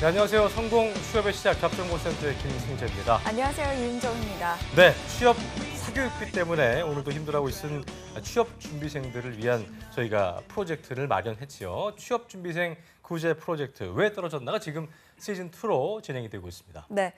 네, 안녕하세요. 성공 취업의 시작 잡정보센터의 김승재입니다. 안녕하세요. 윤정입니다. 네, 취업 사교육비 때문에 오늘도 힘들어하고 있는 취업 준비생들을 위한 저희가 프로젝트를 마련했지요. 취업 준비생 구제 프로젝트 왜 떨어졌나가 지금 시즌2로 진행이 되고 있습니다. 네,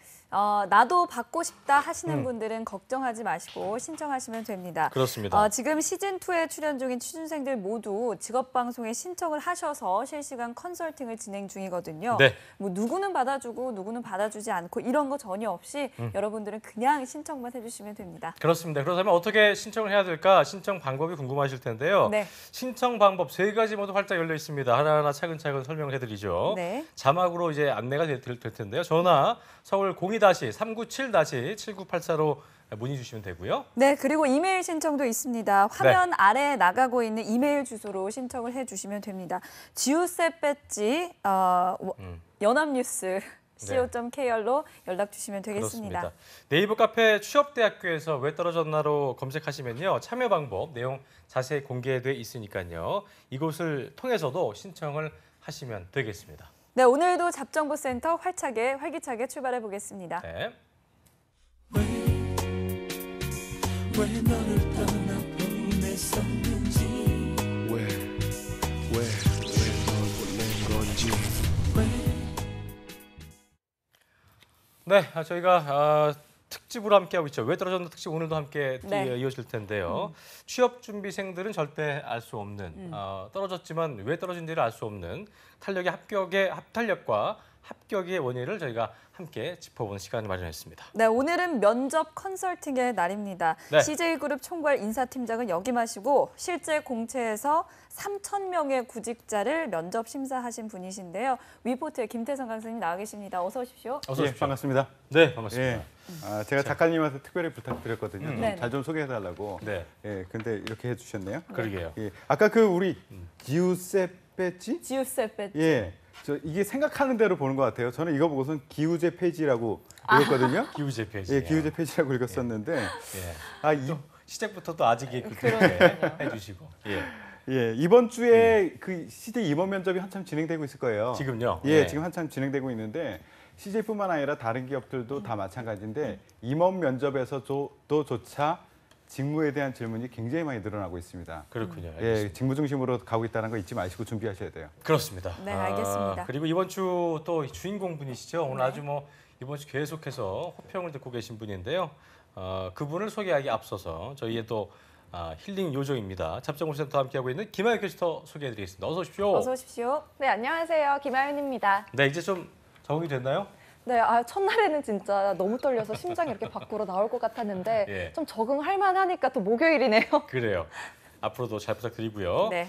나도 받고 싶다 하시는 분들은 걱정하지 마시고 신청하시면 됩니다. 그렇습니다. 지금 시즌2에 출연 중인 취준생들 모두 직업방송에 신청을 하셔서 실시간 컨설팅을 진행 중이거든요. 네. 뭐 누구는 받아주고 누구는 받아주지 않고 이런 거 전혀 없이 여러분들은 그냥 신청만 해주시면 됩니다. 그렇습니다. 그렇다면 어떻게 신청을 해야 될까? 신청 방법이 궁금하실 텐데요. 네. 신청 방법 3가지 모두 활짝 열려 있습니다. 하나하나 차근차근 설명을 해드리죠. 네. 자막으로 이제 안내가 될 텐데요. 전화 서울 02-397-7984로 문의 주시면 되고요. 네, 그리고 이메일 신청도 있습니다. 화면 아래에 나가고 있는 이메일 주소로 신청을 해주시면 됩니다. 지우셉 배지 연합뉴스 co.kr로 연락 주시면 되겠습니다. 그렇습니다. 네이버 카페 취업대학교에서 왜 떨어졌나로 검색하시면요. 참여 방법, 내용 자세히 공개돼 있으니까요. 이곳을 통해서도 신청을 하시면 되겠습니다. 네, 오늘도 잡정보센터 활기차게 출발해 보겠습니다. 네. 왜 너를 떠나보냈었는지 왜 널 보낸 건지 네, 저희가 특집으로 함께하고 있죠. 왜 떨어졌나 특집 오늘도 함께 이어질 텐데요. 취업 준비생들은 절대 알 수 없는 떨어졌지만 왜 떨어진지를 알 수 없는 합탈력과 합격의 원인을 저희가 함께 짚어보는 시간을 마련했습니다. 네, 오늘은 면접 컨설팅의 날입니다. 네. CJ그룹 총괄 인사팀장은 역임하시고 실제 공채에서 3,000명의 구직자를 면접 심사하신 분이신데요. 위포트의 김태성 강사님 나와 계십니다. 어서 오십시오. 어서 오십시오. 반갑습니다. 네, 반갑습니다. 예. 제가 작가님한테 특별히 부탁드렸거든요. 잘 좀 소개해달라고. 네. 예, 근데 이렇게 해주셨네요. 그러게요. 예. 아까 그 우리 지우세페지? 지우셉 배지. 예. 이게 생각하는 대로 보는 것 같아요. 저는 이거 보고선 기우제 페이지라고 읽었거든요. 기우제 페이지. 예, 기우제 페이지라고 읽었었는데. 예. 시작부터 또 아직이 그렇게 해주시고. 예. 예, 이번 주에 그 CJ 임원 면접이 한참 진행되고 있을 거예요. 지금요? 예, 네. 지금 한참 진행되고 있는데 CJ뿐만 아니라 다른 기업들도 다 마찬가지인데 임원 면접에서조차 직무에 대한 질문이 굉장히 많이 늘어나고 있습니다. 그렇군요. 예, 직무 중심으로 가고 있다는 거 잊지 마시고 준비하셔야 돼요. 그렇습니다. 네, 알겠습니다. 그리고 이번 주 또 주인공 분이시죠. 오늘 아주 이번 주 계속해서 호평을 듣고 계신 분인데요. 그분을 소개하기 앞서서 저희의 또 힐링 요정입니다. 잡정보센터 함께하고 있는 김하연 캐스터 소개해드리겠습니다. 어서 오십시오. 어서 오십시오. 네, 안녕하세요. 김하윤입니다. 네, 이제 좀 적응이 됐나요? 네, 첫날에는 진짜 너무 떨려서 심장이 이렇게 밖으로 나올 것 같았는데 예. 좀 적응할 만하니까 또 목요일이네요. 그래요. 앞으로도 잘 부탁드리고요. 네.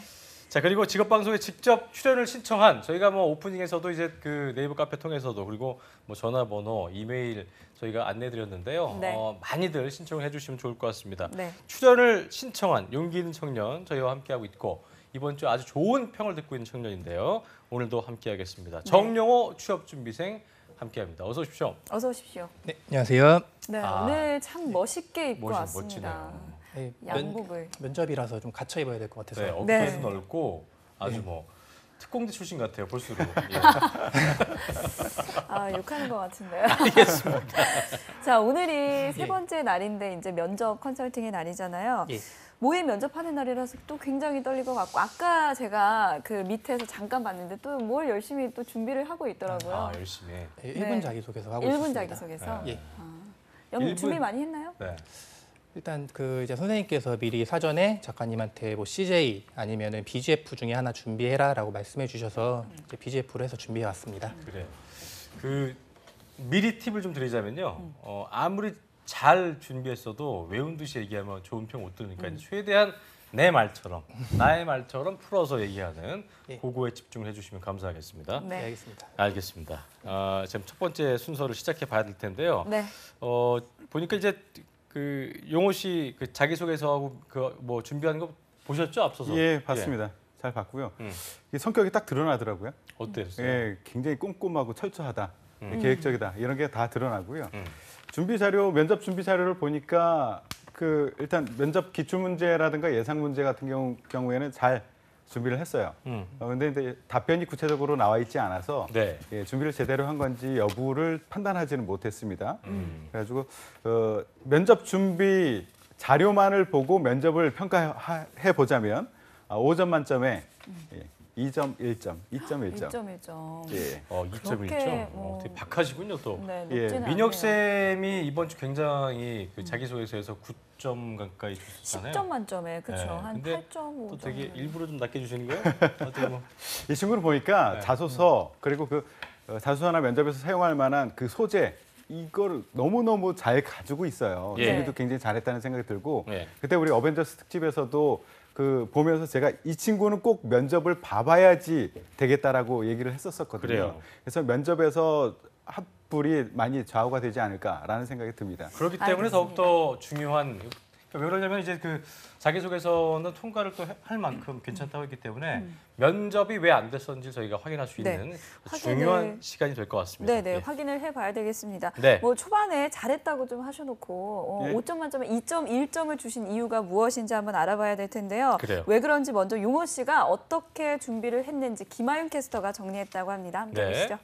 자, 그리고 직업방송에 직접 출연을 신청한 저희가 오프닝에서도 이제 그 네이버 카페 통해서도 그리고 전화번호, 이메일 저희가 안내드렸는데요. 네. 많이들 신청을 해주시면 좋을 것 같습니다. 네. 출연을 신청한 용기 있는 청년 저희와 함께하고 있고 이번 주 아주 좋은 평을 듣고 있는 청년인데요. 오늘도 함께하겠습니다. 정영호 취업준비생 함께합니다. 어서 오십시오. 어서 오십시오. 네, 안녕하세요. 네, 오늘 참 멋있게 입고 멋지네요. 왔습니다. 네, 양복을. 면접이라서 좀 갇혀 입어야 될 것 같아서. 네, 어깨도 넓고 아주 특공대 출신 같아요. 볼수록. 예. 욕하는 것 같은데요. 알겠습니다. 자, 오늘이 세 번째 날인데 이제 면접 컨설팅의 날이잖아요. 예. 모의 면접하는 날이라서 또 굉장히 떨릴 것 같고 아까 제가 그 밑에서 잠깐 봤는데 또 뭘 열심히 또 준비를 하고 있더라고요. 열심히. 네, 1분 자기소개서 하고 1분 있습니다. 자기소개서. 예. 준비 많이 했나요? 네. 일단 이제 선생님께서 미리 사전에 작가님한테 CJ 아니면은 BGF 중에 하나 준비해라라고 말씀해 주셔서 이제 BGF로 해서 준비해 왔습니다. 그래요. 미리 팁을 좀 드리자면요. 아무리 잘 준비했어도 외운 듯이 얘기하면 좋은 평 못 들으니까 최대한 내 말처럼 나의 말처럼 풀어서 얘기하는 그거에 집중을 해주시면 감사하겠습니다. 네. 알겠습니다. 알겠습니다. 지금 첫 번째 순서를 시작해 봐야 될 텐데요. 네. 보니까 이제 그 용호 씨 그 자기소개서하고 준비하는 거 보셨죠? 앞서서? 예, 봤습니다. 잘 봤고요. 이게 성격이 딱 드러나더라고요. 어땠어요? 예, 굉장히 꼼꼼하고 철저하다, 계획적이다 이런 게 다 드러나고요. 면접 준비 자료를 보니까 일단 면접 기출 문제라든가 예상 문제 같은 경우에는 잘 준비를 했어요. 근데 이제 답변이 구체적으로 나와 있지 않아서 네. 예, 준비를 제대로 한 건지 여부를 판단하지는 못했습니다. 그래가지고 면접 준비 자료만을 보고 면접을 평가해 보자면 5점 만점에 2점 1점, 2.1점. 1.1점. 예. 2.1점. 되게 박하시군요 또. 네, 예, 높지는 않네요. 민혁 쌤이 이번 주 굉장히 그 자기소개서에서 9점 가까이 주셨잖아요. 10점 만점에 그렇죠. 네, 한 근데 8.5점. 또 되게 일부러 좀 낮게 주시는 거예요? 어떻게 뭐. 이 친구를 보니까 네. 자소서 그리고 그 자소서나 면접에서 사용할 만한 그 소재 이걸 너무너무 잘 가지고 있어요. 예. 준비도 굉장히 잘했다는 생각이 들고 예. 그때 우리 어벤져스 특집에서도 그 보면서 제가 이 친구는 꼭 면접을 봐봐야지 되겠다라고 얘기를 했었거든요. 그래요. 그래서 면접에서 합불이 많이 좌우가 되지 않을까라는 생각이 듭니다. 그렇기 때문에 알겠습니다. 더욱더 중요한 왜 그러냐면 이제 그 자기소개서는 통과를 또 할 만큼 괜찮다고 했기 때문에 면접이 왜 안 됐었는지 저희가 확인할 수 네. 있는 확인을- 중요한 시간이 될 것 같습니다. 네네 예. 확인을 해봐야 되겠습니다. 네. 뭐 초반에 잘했다고 좀 하셔놓고 예. 5점 만점에 2.1점을 주신 이유가 무엇인지 한번 알아봐야 될 텐데요. 그래요. 왜 그런지 먼저 용호 씨가 어떻게 준비를 했는지 김아윤 캐스터가 정리했다고 합니다. 함께 네. 보시죠.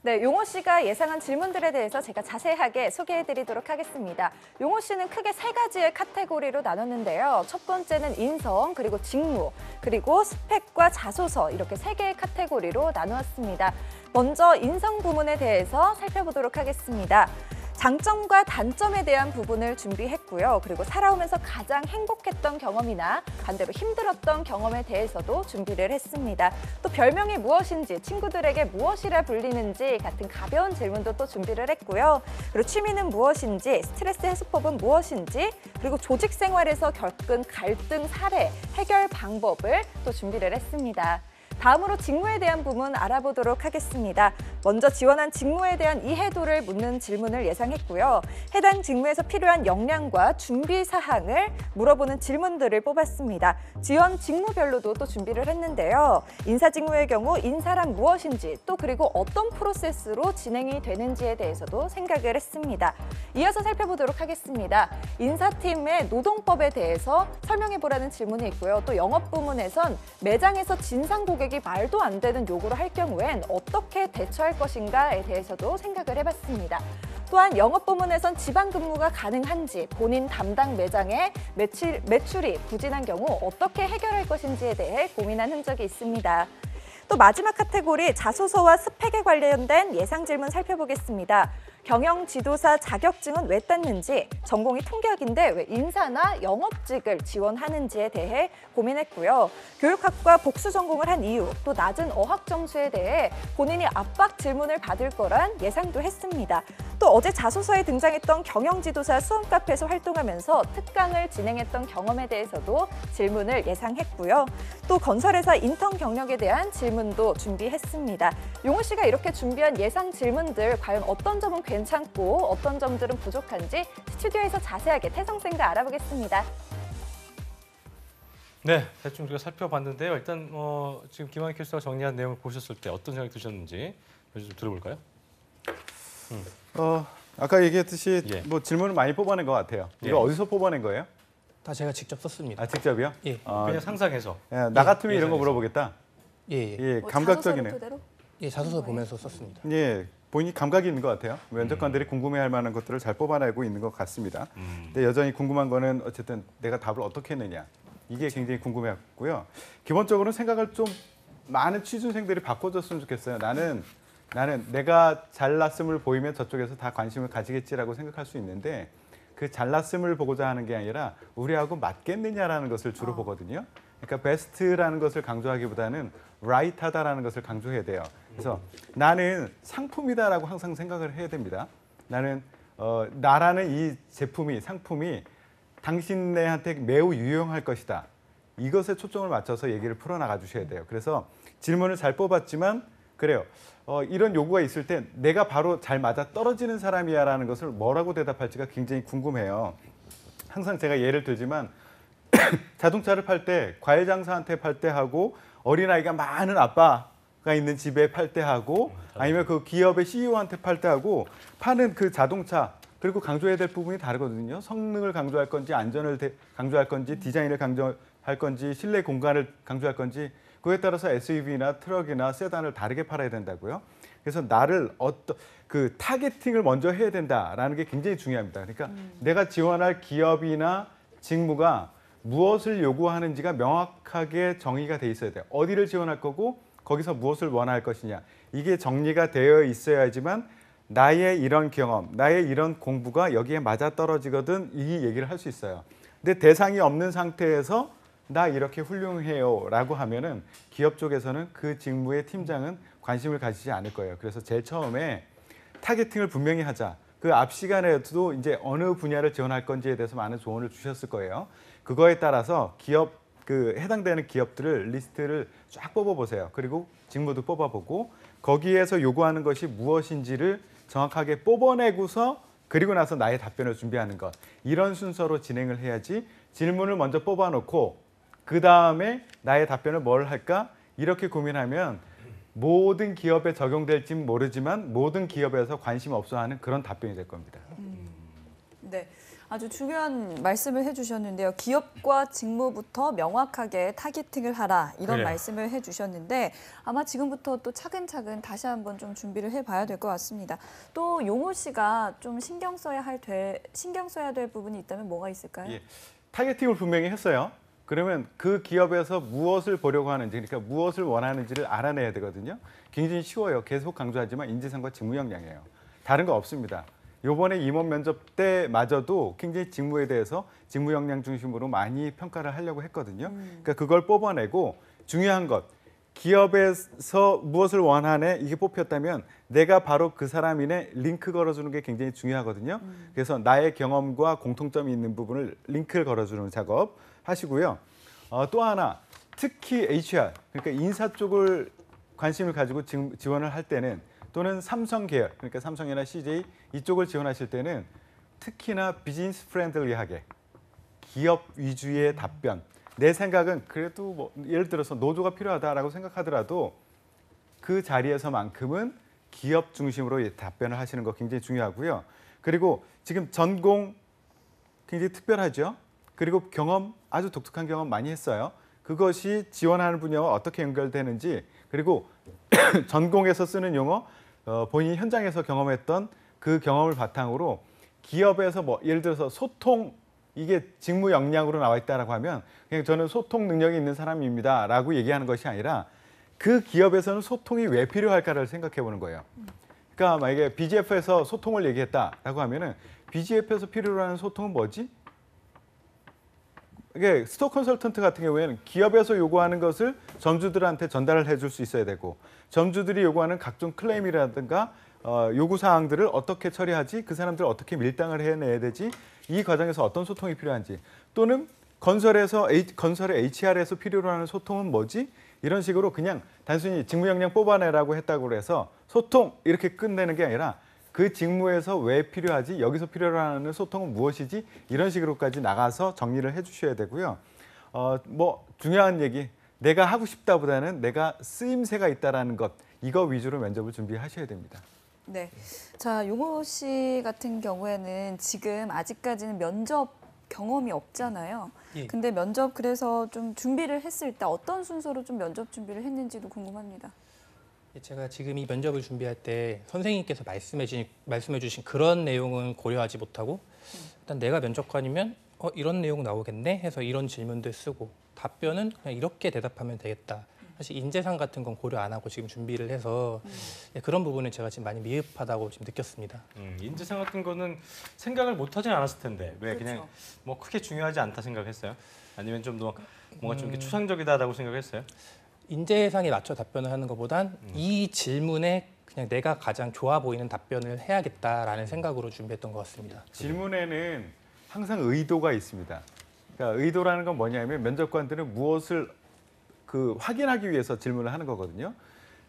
네, 용호 씨가 예상한 질문들에 대해서 제가 자세하게 소개해드리도록 하겠습니다. 용호 씨는 크게 세 가지의 카테고리로 나눴는데요. 첫 번째는 인성, 그리고 직무, 그리고 스펙과 자소서 이렇게 세 개의 카테고리로 나누었습니다. 먼저 인성 부문에 대해서 살펴보도록 하겠습니다. 장점과 단점에 대한 부분을 준비했고요. 그리고 살아오면서 가장 행복했던 경험이나 반대로 힘들었던 경험에 대해서도 준비를 했습니다. 또 별명이 무엇인지, 친구들에게 무엇이라 불리는지 같은 가벼운 질문도 또 준비를 했고요. 그리고 취미는 무엇인지, 스트레스 해소법은 무엇인지, 그리고 조직 생활에서 겪은 갈등 사례, 해결 방법을 또 준비를 했습니다. 다음으로 직무에 대한 부분 알아보도록 하겠습니다. 먼저 지원한 직무에 대한 이해도를 묻는 질문을 예상했고요. 해당 직무에서 필요한 역량과 준비 사항을 물어보는 질문들을 뽑았습니다. 지원 직무별로도 또 준비를 했는데요. 인사 직무의 경우 인사란 무엇인지 또 그리고 어떤 프로세스로 진행이 되는지에 대해서도 생각을 했습니다. 이어서 살펴보도록 하겠습니다. 인사팀의 노동법에 대해서 설명해보라는 질문이 있고요. 또 영업 부문에선 매장에서 진상 고객이 말도 안 되는 요구를 할 경우엔 어떻게 대처할 것인가에 대해서도 생각을 해봤습니다. 또한 영업 부문에선 지방 근무가 가능한지, 본인 담당 매장의 매출이 부진한 경우 어떻게 해결할 것인지에 대해 고민한 흔적이 있습니다. 또 마지막 카테고리 자소서와 스펙에 관련된 예상 질문 살펴보겠습니다. 경영 지도사 자격증은 왜 땄는지, 전공이 통계학인데 왜 인사나 영업직을 지원하는지에 대해 고민했고요. 교육학과 복수 전공을 한 이유, 또 낮은 어학 점수에 대해 본인이 압박 질문을 받을 거란 예상도 했습니다. 또 어제 자소서에 등장했던 경영 지도사 수험 카페에서 활동하면서 특강을 진행했던 경험에 대해서도 질문을 예상했고요. 또 건설회사 인턴 경력에 대한 질문도 준비했습니다. 용호 씨가 이렇게 준비한 예상 질문들 과연 어떤 점은 괜찮고 어떤 점들은 부족한지 스튜디오에서 자세하게 태성쌤과 알아보겠습니다. 네, 대충 우리가 살펴봤는데요. 일단 지금 김한희 캐스터가 정리한 내용을 보셨을 때 어떤 생각이 드셨는지 좀 들어볼까요? 아까 얘기했듯이 예. 뭐 질문을 많이 뽑아낸 것 같아요. 이거 예. 어디서 뽑아낸 거예요? 다 제가 직접 썼습니다. 아 직접이요? 예, 그냥 상상해서. 예, 나 같으면 이런 거 예상해서. 물어보겠다. 예, 예. 예, 뭐 감각적이네요. 자소서를 토대로? 예, 자소서 보면서 썼습니다. 예, 본인이 감각이 있는 것 같아요. 면접관들이 궁금해할 만한 것들을 잘 뽑아내고 있는 것 같습니다. 근데 여전히 궁금한 거는 어쨌든 내가 답을 어떻게 했느냐. 이게 굉장히 궁금해했고요. 기본적으로 생각을 좀 많은 취준생들이 바꿔줬으면 좋겠어요. 나는 내가 잘났음을 보이면 저쪽에서 다 관심을 가지겠지라고 생각할 수 있는데 그 잘났음을 보고자 하는 게 아니라 우리하고 맞겠느냐라는 것을 주로 보거든요. 그러니까 베스트라는 것을 강조하기보다는 라이트하다라는 것을 강조해야 돼요. 그래서 나는 상품이다라고 항상 생각을 해야 됩니다. 나는 나라는 이 제품이 상품이 당신네한테 매우 유용할 것이다. 이것에 초점을 맞춰서 얘기를 풀어나가 주셔야 돼요. 그래서 질문을 잘 뽑았지만 그래요. 이런 요구가 있을 때 내가 바로 잘 맞아 떨어지는 사람이야라는 것을 뭐라고 대답할지가 굉장히 궁금해요. 항상 제가 예를 들지만 자동차를 팔 때 과일 장사한테 팔 때 하고 어린아이가 많은 아빠가 있는 집에 팔 때 하고 아니면 그 기업의 CEO한테 팔 때 하고 파는 그 자동차 그리고 강조해야 될 부분이 다르거든요. 성능을 강조할 건지 안전을 강조할 건지 디자인을 할 건지 실내 공간을 강조할 건지 그에 따라서 SUV나 트럭이나 세단을 다르게 팔아야 된다고요. 그래서 나를 어떤 그 타겟팅을 먼저 해야 된다라는 게 굉장히 중요합니다. 그러니까 내가 지원할 기업이나 직무가 무엇을 요구하는지가 명확하게 정의가 돼 있어야 돼요. 어디를 지원할 거고 거기서 무엇을 원할 것이냐. 이게 정리가 되어 있어야지만 나의 이런 경험, 나의 이런 공부가 여기에 맞아떨어지거든 이 얘기를 할 수 있어요. 근데 대상이 없는 상태에서 나 이렇게 훌륭해요 라고 하면은 기업 쪽에서는 그 직무의 팀장은 관심을 가지지 않을 거예요. 그래서 제일 처음에 타겟팅을 분명히 하자. 그 앞 시간에도 이제 어느 분야를 지원할 건지에 대해서 많은 조언을 주셨을 거예요. 그거에 따라서 기업 그 해당되는 기업들을 리스트를 쫙 뽑아보세요. 그리고 직무도 뽑아보고 거기에서 요구하는 것이 무엇인지를 정확하게 뽑아내고서 그리고 나서 나의 답변을 준비하는 것. 이런 순서로 진행을 해야지 질문을 먼저 뽑아놓고 그 다음에 나의 답변을 뭘 할까? 이렇게 고민하면 모든 기업에 적용될지는 모르지만 모든 기업에서 관심 없어하는 그런 답변이 될 겁니다. 네, 아주 중요한 말씀을 해주셨는데요. 기업과 직무부터 명확하게 타겟팅을 하라 이런 그래요. 말씀을 해주셨는데 아마 지금부터 또 차근차근 다시 한번 좀 준비를 해봐야 될 것 같습니다. 또 용호 씨가 좀 신경 써야 될 부분이 있다면 뭐가 있을까요? 예, 타겟팅을 분명히 했어요. 그러면 그 기업에서 무엇을 보려고 하는지, 그러니까 무엇을 원하는지를 알아내야 되거든요. 굉장히 쉬워요. 계속 강조하지만 인지상과 직무 역량이에요. 다른 거 없습니다. 요번에 임원 면접 때마저도 굉장히 직무에 대해서 직무 역량 중심으로 많이 평가를 하려고 했거든요. 그러니까 그걸 뽑아내고 중요한 것, 기업에서 무엇을 원하네 이게 뽑혔다면 내가 바로 그 사람이네 링크 걸어주는 게 굉장히 중요하거든요. 그래서 나의 경험과 공통점이 있는 부분을 링크를 걸어주는 작업 하시고요. 또 하나 특히 HR 그러니까 인사 쪽을 관심을 가지고 지원을 할 때는 또는 삼성 계열 그러니까 삼성이나 CJ 이쪽을 지원하실 때는 특히나 비즈니스 프렌들리하게 기업 위주의 답변. 내 생각은 그래도 뭐 예를 들어서 노조가 필요하다라고 생각하더라도 그 자리에서만큼은 기업 중심으로 답변을 하시는 거 굉장히 중요하고요. 그리고 지금 전공 굉장히 특별하죠. 그리고 경험 아주 독특한 경험 많이 했어요. 그것이 지원하는 분야와 어떻게 연결되는지 그리고 전공에서 쓰는 용어 본인이 현장에서 경험했던 그 경험을 바탕으로 기업에서 뭐 예를 들어서 소통 이게 직무 역량으로 나와 있다라고 하면 그냥 저는 소통 능력이 있는 사람입니다라고 얘기하는 것이 아니라 그 기업에서는 소통이 왜 필요할까를 생각해 보는 거예요. 그러니까 만약에 BGF에서 소통을 얘기했다라고 하면은 BGF에서 필요로 하는 소통은 뭐지? 이게 스토어 컨설턴트 같은 경우에는 기업에서 요구하는 것을 점주들한테 전달을 해줄 수 있어야 되고 점주들이 요구하는 각종 클레임이라든가 요구 사항들을 어떻게 처리하지? 그 사람들을 어떻게 밀당을 해내야 되지? 이 과정에서 어떤 소통이 필요한지 또는 건설의 HR에서 필요로 하는 소통은 뭐지? 이런 식으로 그냥 단순히 직무 역량 뽑아내라고 했다고 해서 소통 이렇게 끝내는 게 아니라 그 직무에서 왜 필요하지? 여기서 필요로 하는 소통은 무엇이지? 이런 식으로까지 나가서 정리를 해주셔야 되고요. 뭐 중요한 얘기, 내가 하고 싶다보다는 내가 쓰임새가 있다라는 것 이거 위주로 면접을 준비하셔야 됩니다. 네, 자 용호 씨 같은 경우에는 지금 아직까지는 면접 경험이 없잖아요. 예. 근데 면접 그래서 좀 준비를 했을 때 어떤 순서로 좀 면접 준비를 했는지도 궁금합니다. 제가 지금 이 면접을 준비할 때 선생님께서 말씀해 주신 그런 내용은 고려하지 못하고 일단 내가 면접관이면 이런 내용 나오겠네 해서 이런 질문들 쓰고 답변은 그냥 이렇게 대답하면 되겠다. 사실 인재상 같은 건 고려 안 하고 지금 준비를 해서 그런 부분은 제가 지금 많이 미흡하다고 지금 느꼈습니다. 인재상 같은 거는 생각을 못 하진 않았을 텐데 왜 그렇죠. 그냥 뭐 크게 중요하지 않다 생각했어요? 아니면 좀 더 뭔가 좀 이렇게 추상적이다라고 생각했어요? 인재상에 맞춰 답변을 하는 것보단 이 질문에 그냥 내가 가장 좋아 보이는 답변을 해야겠다라는 생각으로 준비했던 것 같습니다. 질문에는 항상 의도가 있습니다. 그러니까 의도라는 건 뭐냐면 면접관들은 무엇을 확인하기 위해서 질문을 하는 거거든요.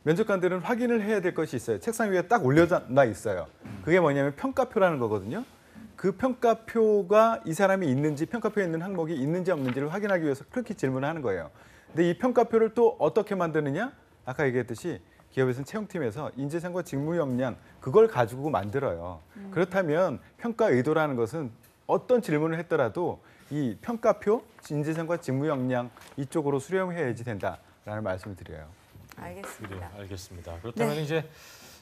면접관들은 확인을 해야 될 것이 있어요. 책상 위에 딱 올려놔 있어요. 그게 뭐냐면 평가표라는 거거든요. 그 평가표가 이 사람이 있는지 평가표에 있는 항목이 있는지 없는지를 확인하기 위해서 그렇게 질문을 하는 거예요. 근데 이 평가표를 또 어떻게 만드느냐? 아까 얘기했듯이 기업에서는 채용팀에서 인재상과 직무 역량 그걸 가지고 만들어요. 그렇다면 평가 의도라는 것은 어떤 질문을 했더라도 이 평가표, 인재성과 직무 역량 이쪽으로 수렴해야지 된다라는 말씀을 드려요. 알겠습니다. 네, 알겠습니다. 그렇다면 이제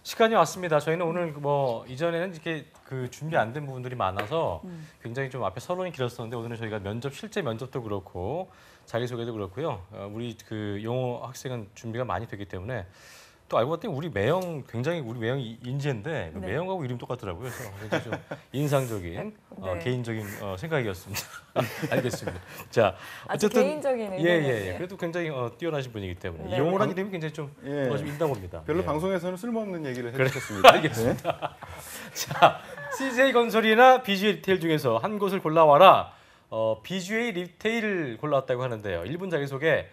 시간이 왔습니다. 저희는 오늘 뭐 이전에는 이렇게 그 준비 안 된 부분들이 많아서 굉장히 좀 앞에 서론이 길었었는데 오늘은 저희가 실제 면접도 그렇고 자기소개도 그렇고요. 우리 그 용호 학생은 준비가 많이 되기 때문에 또 알고 봤더니 우리 매형 인재인데 네. 매형하고 이름 똑같더라고요. 그래서 굉장히 좀 인상적인 네. 개인적인 생각이었습니다. 알겠습니다. 자, 아주 어쨌든 개인적인 예. 의견이었네요. 그래도 굉장히 뛰어나신 분이기 때문에 네. 용호란 이름이 굉장히 좀 예. 있나 봅니다. 별로 예. 방송에서는 쓸모없는 얘기를 해주셨습니다. 알겠습니다. 자, CJ 건설이나 BGA 리테일 중에서 한 곳을 골라와라. BGA 리테일을 골라왔다고 하는데요. 1분 자기소개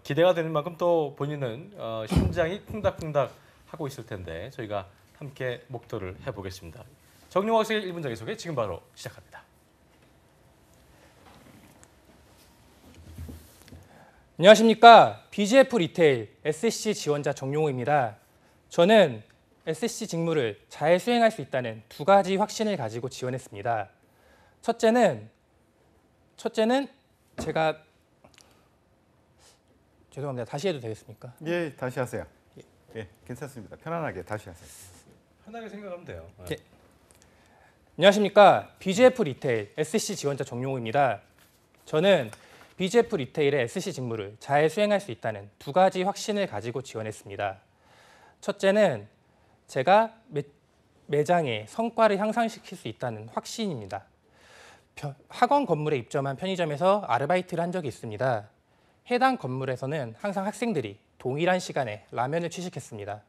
기대가 되는 만큼 또 본인은 심장이 쿵닥쿵닥 하고 있을 텐데 저희가 함께 목도를 해보겠습니다. 정용호 학생의 1분 자기소개 지금 바로 시작합니다. 안녕하십니까. BGF 리테일 SC 지원자 정용호입니다. 저는 SC 직무를 잘 수행할 수 있다는 두 가지 확신을 가지고 지원했습니다. 첫째는 제가 죄송합니다. 다시 해도 되겠습니까? 예, 다시 하세요. 예, 괜찮습니다. 편안하게 다시 하세요. 편하게 생각하면 돼요. 네. 안녕하십니까. BGF 리테일 SC 지원자 정용호입니다. 저는 BGF 리테일의 SC 직무를 잘 수행할 수 있다는 두 가지 확신을 가지고 지원했습니다. 첫째는 제가 매장의 성과를 향상시킬 수 있다는 확신입니다. 학원 건물에 입점한 편의점에서 아르바이트를 한 적이 있습니다. 해당 건물에서는 항상 학생들이 동일한 시간에 라면을 취식했습니다.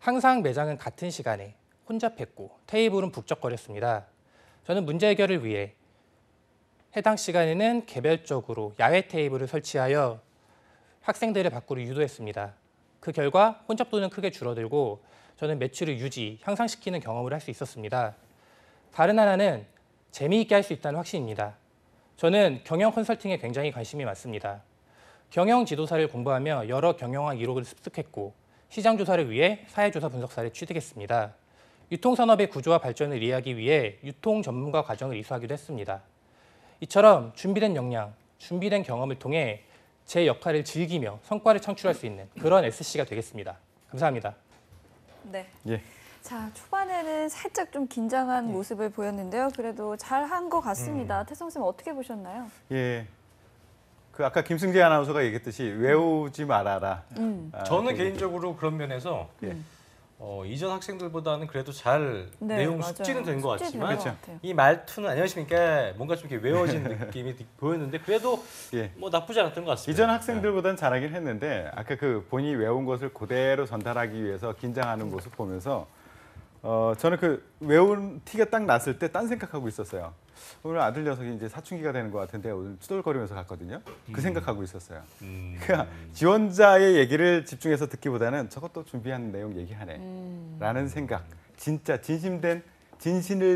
항상 매장은 같은 시간에 혼잡했고 테이블은 북적거렸습니다. 저는 문제 해결을 위해 해당 시간에는 개별적으로 야외 테이블을 설치하여 학생들을 밖으로 유도했습니다. 그 결과 혼잡도는 크게 줄어들고 저는 매출을 향상시키는 경험을 할 수 있었습니다. 다른 하나는 재미있게 할 수 있다는 확신입니다. 저는 경영 컨설팅에 굉장히 관심이 많습니다. 경영 지도사를 공부하며 여러 경영학 이론을 습득했고 시장 조사를 위해 사회조사 분석사를 취득했습니다. 유통산업의 구조와 발전을 이해하기 위해 유통 전문가 과정을 이수하기도 했습니다. 이처럼 준비된 역량, 준비된 경험을 통해 제 역할을 즐기며 성과를 창출할 수 있는 그런 SC가 되겠습니다. 감사합니다. 네. 예. 자, 초반에는 살짝 좀 긴장한 모습을 보였는데요. 그래도 잘한 것 같습니다. 태성 쌤 어떻게 보셨나요? 예. 그 아까 김승재 아나운서가 얘기했듯이 외우지 말아라. 저는 개인적으로 그런 면에서 예. 이전 학생들보다는 그래도 잘 네, 내용 맞아요. 숙지는 된 것 숙지된 같지만 것 같아요. 이 말투는 안녕하십니까 뭔가 좀 이렇게 외워진 느낌이 보였는데 그래도 예. 뭐 나쁘지 않았던 것 같습니다. 이전 학생들보다는 잘하긴 했는데 아까 그 본인이 외운 것을 그대로 전달하기 위해서 긴장하는 모습 보면서 저는 그 외운 티가 딱 났을 때 딴 생각하고 있었어요. 오늘 아들 녀석이 이제 사춘기가 되는 것 같은데 오늘 투덜거리면서 갔거든요. 그 생각하고 있었어요. 그러니까 지원자의 얘기를 집중해서 듣기보다는 저것도 준비한 내용 얘기하네 라는 생각. 진짜 진심을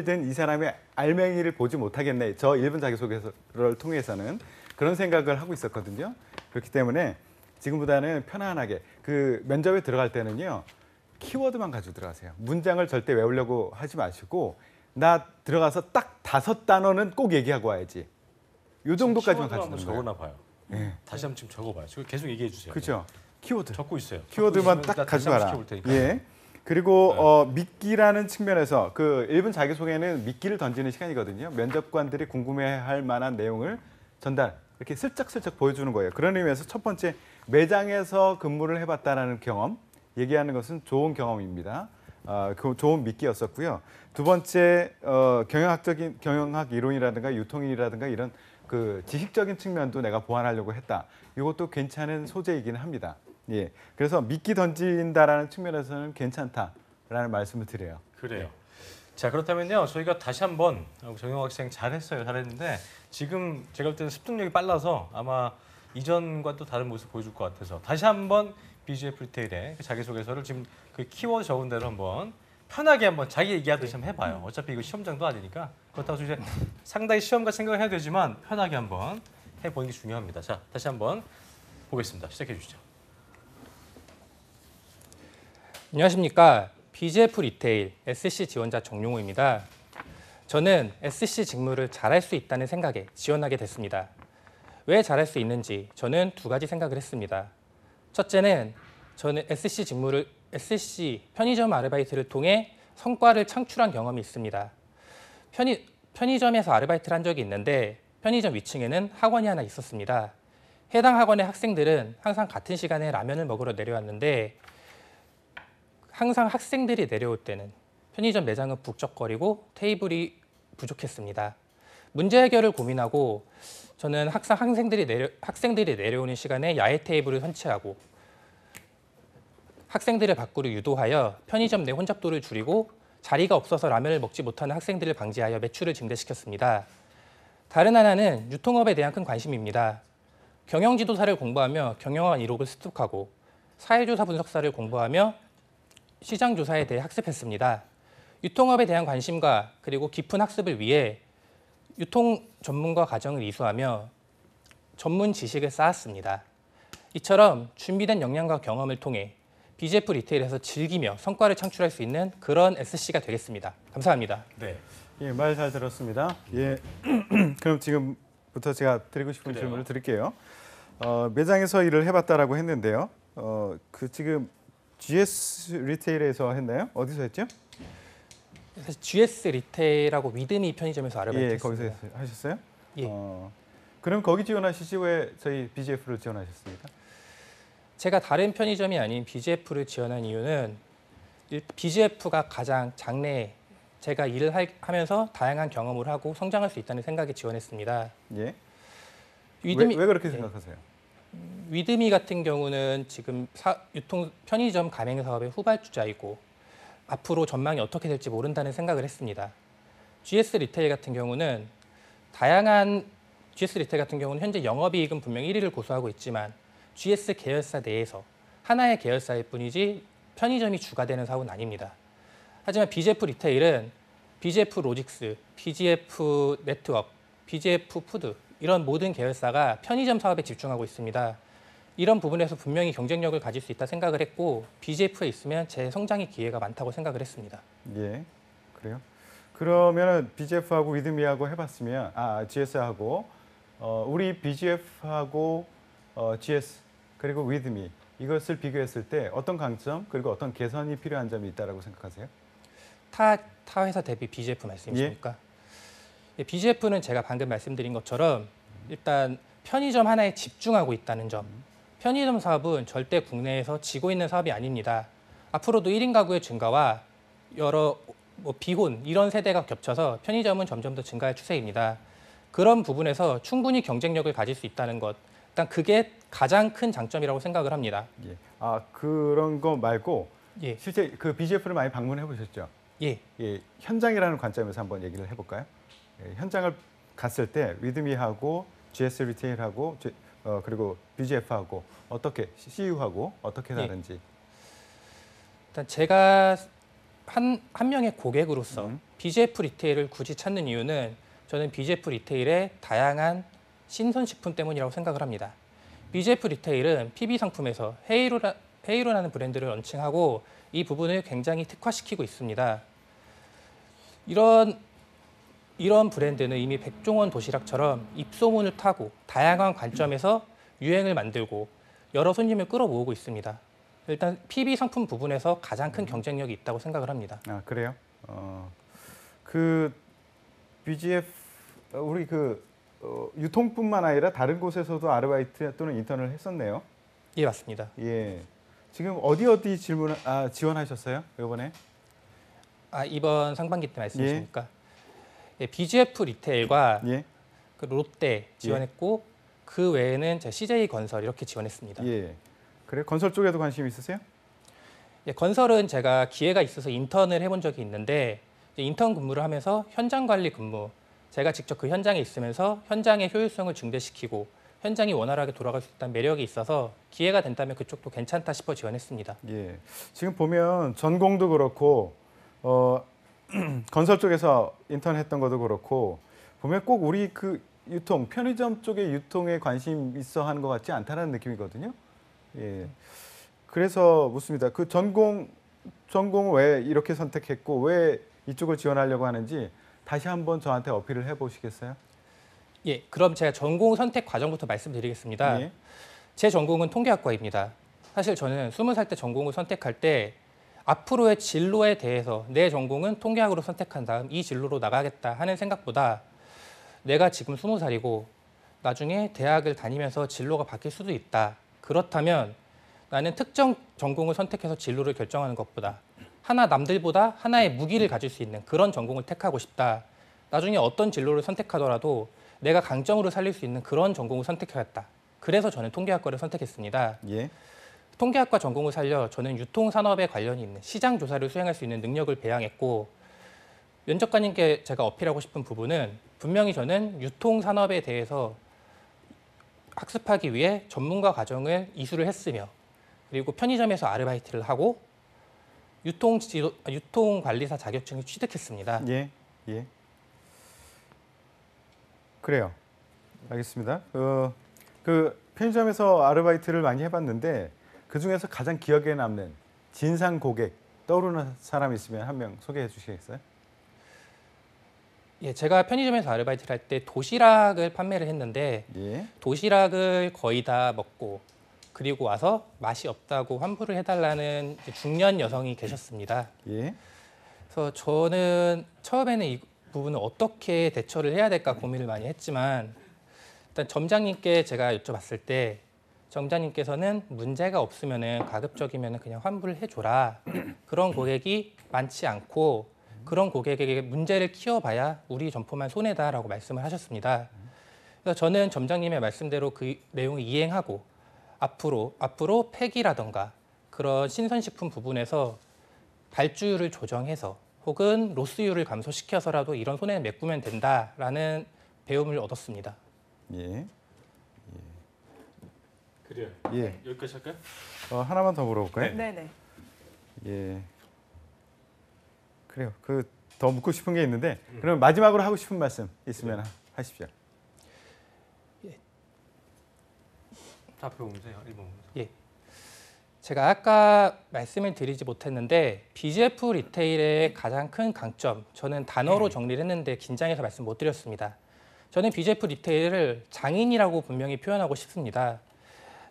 든 이 사람의 알맹이를 보지 못하겠네. 저 1분 자기소개서를 통해서는 그런 생각을 하고 있었거든요. 그렇기 때문에 지금보다는 편안하게 그 면접에 들어갈 때는요. 키워드만 가지고 들어가세요. 문장을 절대 외우려고 하지 마시고 나 들어가서 딱 5단어는 꼭 얘기하고 와야지. 요 정도까지만 키워드로 가지고 한번 들어가요. 적어놔 봐요. 예. 다시 한번 지금 적어봐요. 지금 계속 얘기해 주세요. 그렇죠. 키워드. 적고 있어요. 키워드만 적고 딱 있으면 다시 한번 가져가라. 시켜볼 테니까. 예. 그리고 믿기라는 측면에서 그 1분 자기소개는 믿기를 던지는 시간이거든요. 면접관들이 궁금해할 만한 내용을 전달, 이렇게 슬쩍슬쩍 보여주는 거예요. 그런 의미에서 첫 번째, 매장에서 근무를 해봤다는 경험, 얘기하는 것은 좋은 경험입니다. 그 좋은 믿기였었고요. 두 번째, 경영학 이론이라든가 유통이라든가 이런 그 지식적인 측면도 내가 보완하려고 했다. 이것도 괜찮은 소재이기는 합니다. 예, 그래서 믿기 던진다라는 측면에서는 괜찮다라는 말씀을 드려요. 그래요. 자, 그렇다면요. 저희가 다시 한번 정용 학생 잘했는데 지금 제가 볼 때는 습득력이 빨라서 아마 이전과 또 다른 모습 보여줄 것 같아서 다시 한번 BGF 리테일의 자기소개서를 지금 그 키워드 적은 대로 한번 편하게 한번 자기 얘기하듯이 한번 해봐요. 어차피 이거 시험장도 아니니까 그렇다고 이제 상당히 시험과 생각을 해야 되지만 편하게 한번 해보는 게 중요합니다. 자, 다시 한번 보겠습니다. 시작해 주시죠. 안녕하십니까. BGF 리테일 SC 지원자 정용호입니다. 저는 SC 직무를 잘할 수 있다는 생각에 지원하게 됐습니다. 왜 잘할 수 있는지 저는 두 가지 생각을 했습니다. 첫째는 저는 SC 편의점 아르바이트를 통해 성과를 창출한 경험이 있습니다. 편의점에서 아르바이트를 한 적이 있는데 편의점 위층에는 학원이 하나 있었습니다. 해당 학원의 학생들은 항상 같은 시간에 라면을 먹으러 내려왔는데 항상 학생들이 내려올 때는 편의점 매장은 북적거리고 테이블이 부족했습니다. 문제 해결을 고민하고 저는 항상 학생들이 내려오는 시간에 야외 테이블을 설치하고 학생들을 밖으로 유도하여 편의점 내 혼잡도를 줄이고 자리가 없어서 라면을 먹지 못하는 학생들을 방지하여 매출을 증대시켰습니다. 다른 하나는 유통업에 대한 큰 관심입니다. 경영지도사를 공부하며 경영학 이력을 습득하고 사회조사 분석사를 공부하며 시장조사에 대해 학습했습니다. 유통업에 대한 관심과 그리고 깊은 학습을 위해 유통 전문가 과정을 이수하며 전문 지식을 쌓았습니다. 이처럼 준비된 역량과 경험을 통해 BGF 리테일에서 즐기며 성과를 창출할 수 있는 그런 SC가 되겠습니다. 감사합니다. 네. 예, 말 잘 들었습니다. 예, 그럼 지금부터 제가 드리고 싶은 그래요. 질문을 드릴게요. 매장에서 일을 해봤다라고 했는데요. 그 지금 GS 리테일에서 했나요? 어디서 했죠? 사실 GS 리테일하고 위드미 편의점에서 아르바이트 예, 거기서 했습니다. 하셨어요? 예. 그럼 거기 지원하시지 왜 저희 BGF를 지원하셨습니까? 제가 다른 편의점이 아닌 BGF를 지원한 이유는 BGF가 가장 장래에 제가 일을 하면서 다양한 경험을 하고 성장할 수 있다는 생각에 지원했습니다. 예. 위드미, 왜 그렇게 예. 생각하세요? 위드미 같은 경우는 지금 유통 편의점 가맹 사업의 후발주자이고 앞으로 전망이 어떻게 될지 모른다는 생각을 했습니다. GS 리테일 같은 경우는 현재 영업이익은 분명 1위를 고수하고 있지만 GS 계열사 내에서 하나의 계열사일 뿐이지 편의점이 주가 되는 사업은 아닙니다. 하지만 BGF 리테일은 BGF 로직스, BGF 네트워크, BGF 푸드 이런 모든 계열사가 편의점 사업에 집중하고 있습니다. 이런 부분에서 분명히 경쟁력을 가질 수 있다 생각을 했고 BGF에 있으면 제 성장의 기회가 많다고 생각을 했습니다. 예, 그래요. 그러면은 BGF하고 위드미하고 해봤으면 GS하고 우리 BGF하고 GS 그리고 위드미 이것을 비교했을 때 어떤 강점 그리고 어떤 개선이 필요한 점이 있다라고 생각하세요? 타 회사 대비 BGF 말씀이십니까? 예, BGF는 제가 방금 말씀드린 것처럼 일단 편의점 하나에 집중하고 있다는 점. 편의점 사업은 절대 국내에서 지고 있는 사업이 아닙니다. 앞으로도 1인 가구의 증가와 여러 비혼 이런 세대가 겹쳐서 편의점은 점점 더 증가할 추세입니다. 그런 부분에서 충분히 경쟁력을 가질 수 있다는 것. 일단 그게 가장 큰 장점이라고 생각을 합니다. 예. 그런 거 말고 예. 실제 그 BGF를 많이 방문해 보셨죠? 예. 예, 현장이라는 관점에서 한번 얘기를 해볼까요? 예, 현장을 갔을 때 위드미하고 GS 리테일하고 그리고 BGF하고 어떻게 CU하고 어떻게 다른지. 일단 제가 한 명의 고객으로서 BGF 리테일을 굳이 찾는 이유는 저는 BGF 리테일의 다양한 신선식품 때문이라고 생각을 합니다. BGF 리테일은 PB 상품에서 헤이로라는 브랜드를 런칭하고 이 부분을 굉장히 특화시키고 있습니다. 이런 브랜드는 이미 백종원 도시락처럼 입소문을 타고 다양한 관점에서 유행을 만들고 여러 손님을 끌어모으고 있습니다. 일단 PB 상품 부분에서 가장 큰 경쟁력이 있다고 생각을 합니다. 그래요? 그 BGF 우리 유통뿐만 아니라 다른 곳에서도 아르바이트 또는 인턴을 했었네요. 예, 맞습니다. 예. 지금 어디 지원하셨어요? 이번에? 이번 상반기 때 말씀이십니까? 예, BGF 리테일과 예. 그 롯데 지원했고 그 외에는 CJ 건설 이렇게 지원했습니다. 예. 그래 건설 쪽에도 관심 있으세요? 예, 건설은 제가 기회가 있어서 인턴을 해본 적이 있는데 인턴 근무를 하면서 현장 관리 근무, 제가 직접 그 현장에 있으면서 현장의 효율성을 증대시키고 현장이 원활하게 돌아갈 수 있다는 매력이 있어서 기회가 된다면 그쪽도 괜찮다 싶어 지원했습니다. 예. 지금 보면 전공도 그렇고 건설 쪽에서 인턴했던 것도 그렇고 보면 꼭 우리 그 유통 편의점 쪽의 유통에 관심 있어 하는 것 같지 않다는 느낌이거든요. 예. 그래서 묻습니다. 그 전공을 왜 이렇게 선택했고 왜 이쪽을 지원하려고 하는지 다시 한번 저한테 어필을 해보시겠어요? 예, 그럼 제가 전공 선택 과정부터 말씀드리겠습니다. 예. 제 전공은 통계학과입니다. 사실 저는 20살 때 전공을 선택할 때 앞으로의 진로에 대해서 내 전공은 통계학으로 선택한 다음 이 진로로 나가겠다 하는 생각보다 내가 지금 20살이고 나중에 대학을 다니면서 진로가 바뀔 수도 있다. 그렇다면 나는 특정 전공을 선택해서 진로를 결정하는 것보다 남들보다 하나의 무기를 가질 수 있는 그런 전공을 택하고 싶다. 나중에 어떤 진로를 선택하더라도 내가 강점으로 살릴 수 있는 그런 전공을 선택하겠다. 그래서 저는 통계학과를 선택했습니다. 예. 통계학과 전공을 살려 저는 유통산업에 관련이 있는 시장 조사를 수행할 수 있는 능력을 배양했고 면접관님께 제가 어필하고 싶은 부분은 분명히 저는 유통산업에 대해서 학습하기 위해 전문가 과정을 이수를 했으며 그리고 편의점에서 아르바이트를 하고 유통관리사 자격증을 취득했습니다. 예. 예. 그래요. 알겠습니다. 그 편의점에서 아르바이트를 많이 해봤는데 그 중에서 가장 기억에 남는 진상 고객 떠오르는 사람 있으면 한 명 소개해 주시겠어요? 예, 제가 편의점에서 아르바이트를 할 때 도시락을 판매를 했는데 예. 도시락을 거의 다 먹고 그리고 와서 맛이 없다고 환불을 해달라는 이제 중년 여성이 계셨습니다. 예. 그래서 저는 처음에는 이 부분을 어떻게 대처를 해야 될까 고민을 많이 했지만 일단 점장님께 제가 여쭤봤을 때 점장님께서는 문제가 없으면은 가급적이면은 그냥 환불을 해줘라. 그런 고객이 많지 않고 그런 고객에게 문제를 키워봐야 우리 점포만 손해다라고 말씀을 하셨습니다. 그래서 저는 점장님의 말씀대로 그 내용을 이행하고 앞으로 팩이라던가 그런 신선식품 부분에서 발주율을 조정해서 혹은 로스율을 감소시켜서라도 이런 손해를 메꾸면 된다라는 배움을 얻었습니다. 예. 그래요. 예. 여기까지 할까요? 하나만 더 물어볼까요? 네네. 예. 그래요. 그 더 묻고 싶은 게 있는데 그럼 마지막으로 하고 싶은 말씀 있으면 하십시오. 앞에 보세요. 1번 보세요. 예. 제가 아까 말씀을 드리지 못했는데 BGF 리테일의 가장 큰 강점, 저는 단어로 정리를 했는데 긴장해서 말씀 못 드렸습니다. 저는 BGF 리테일을 장인이라고 분명히 표현하고 싶습니다.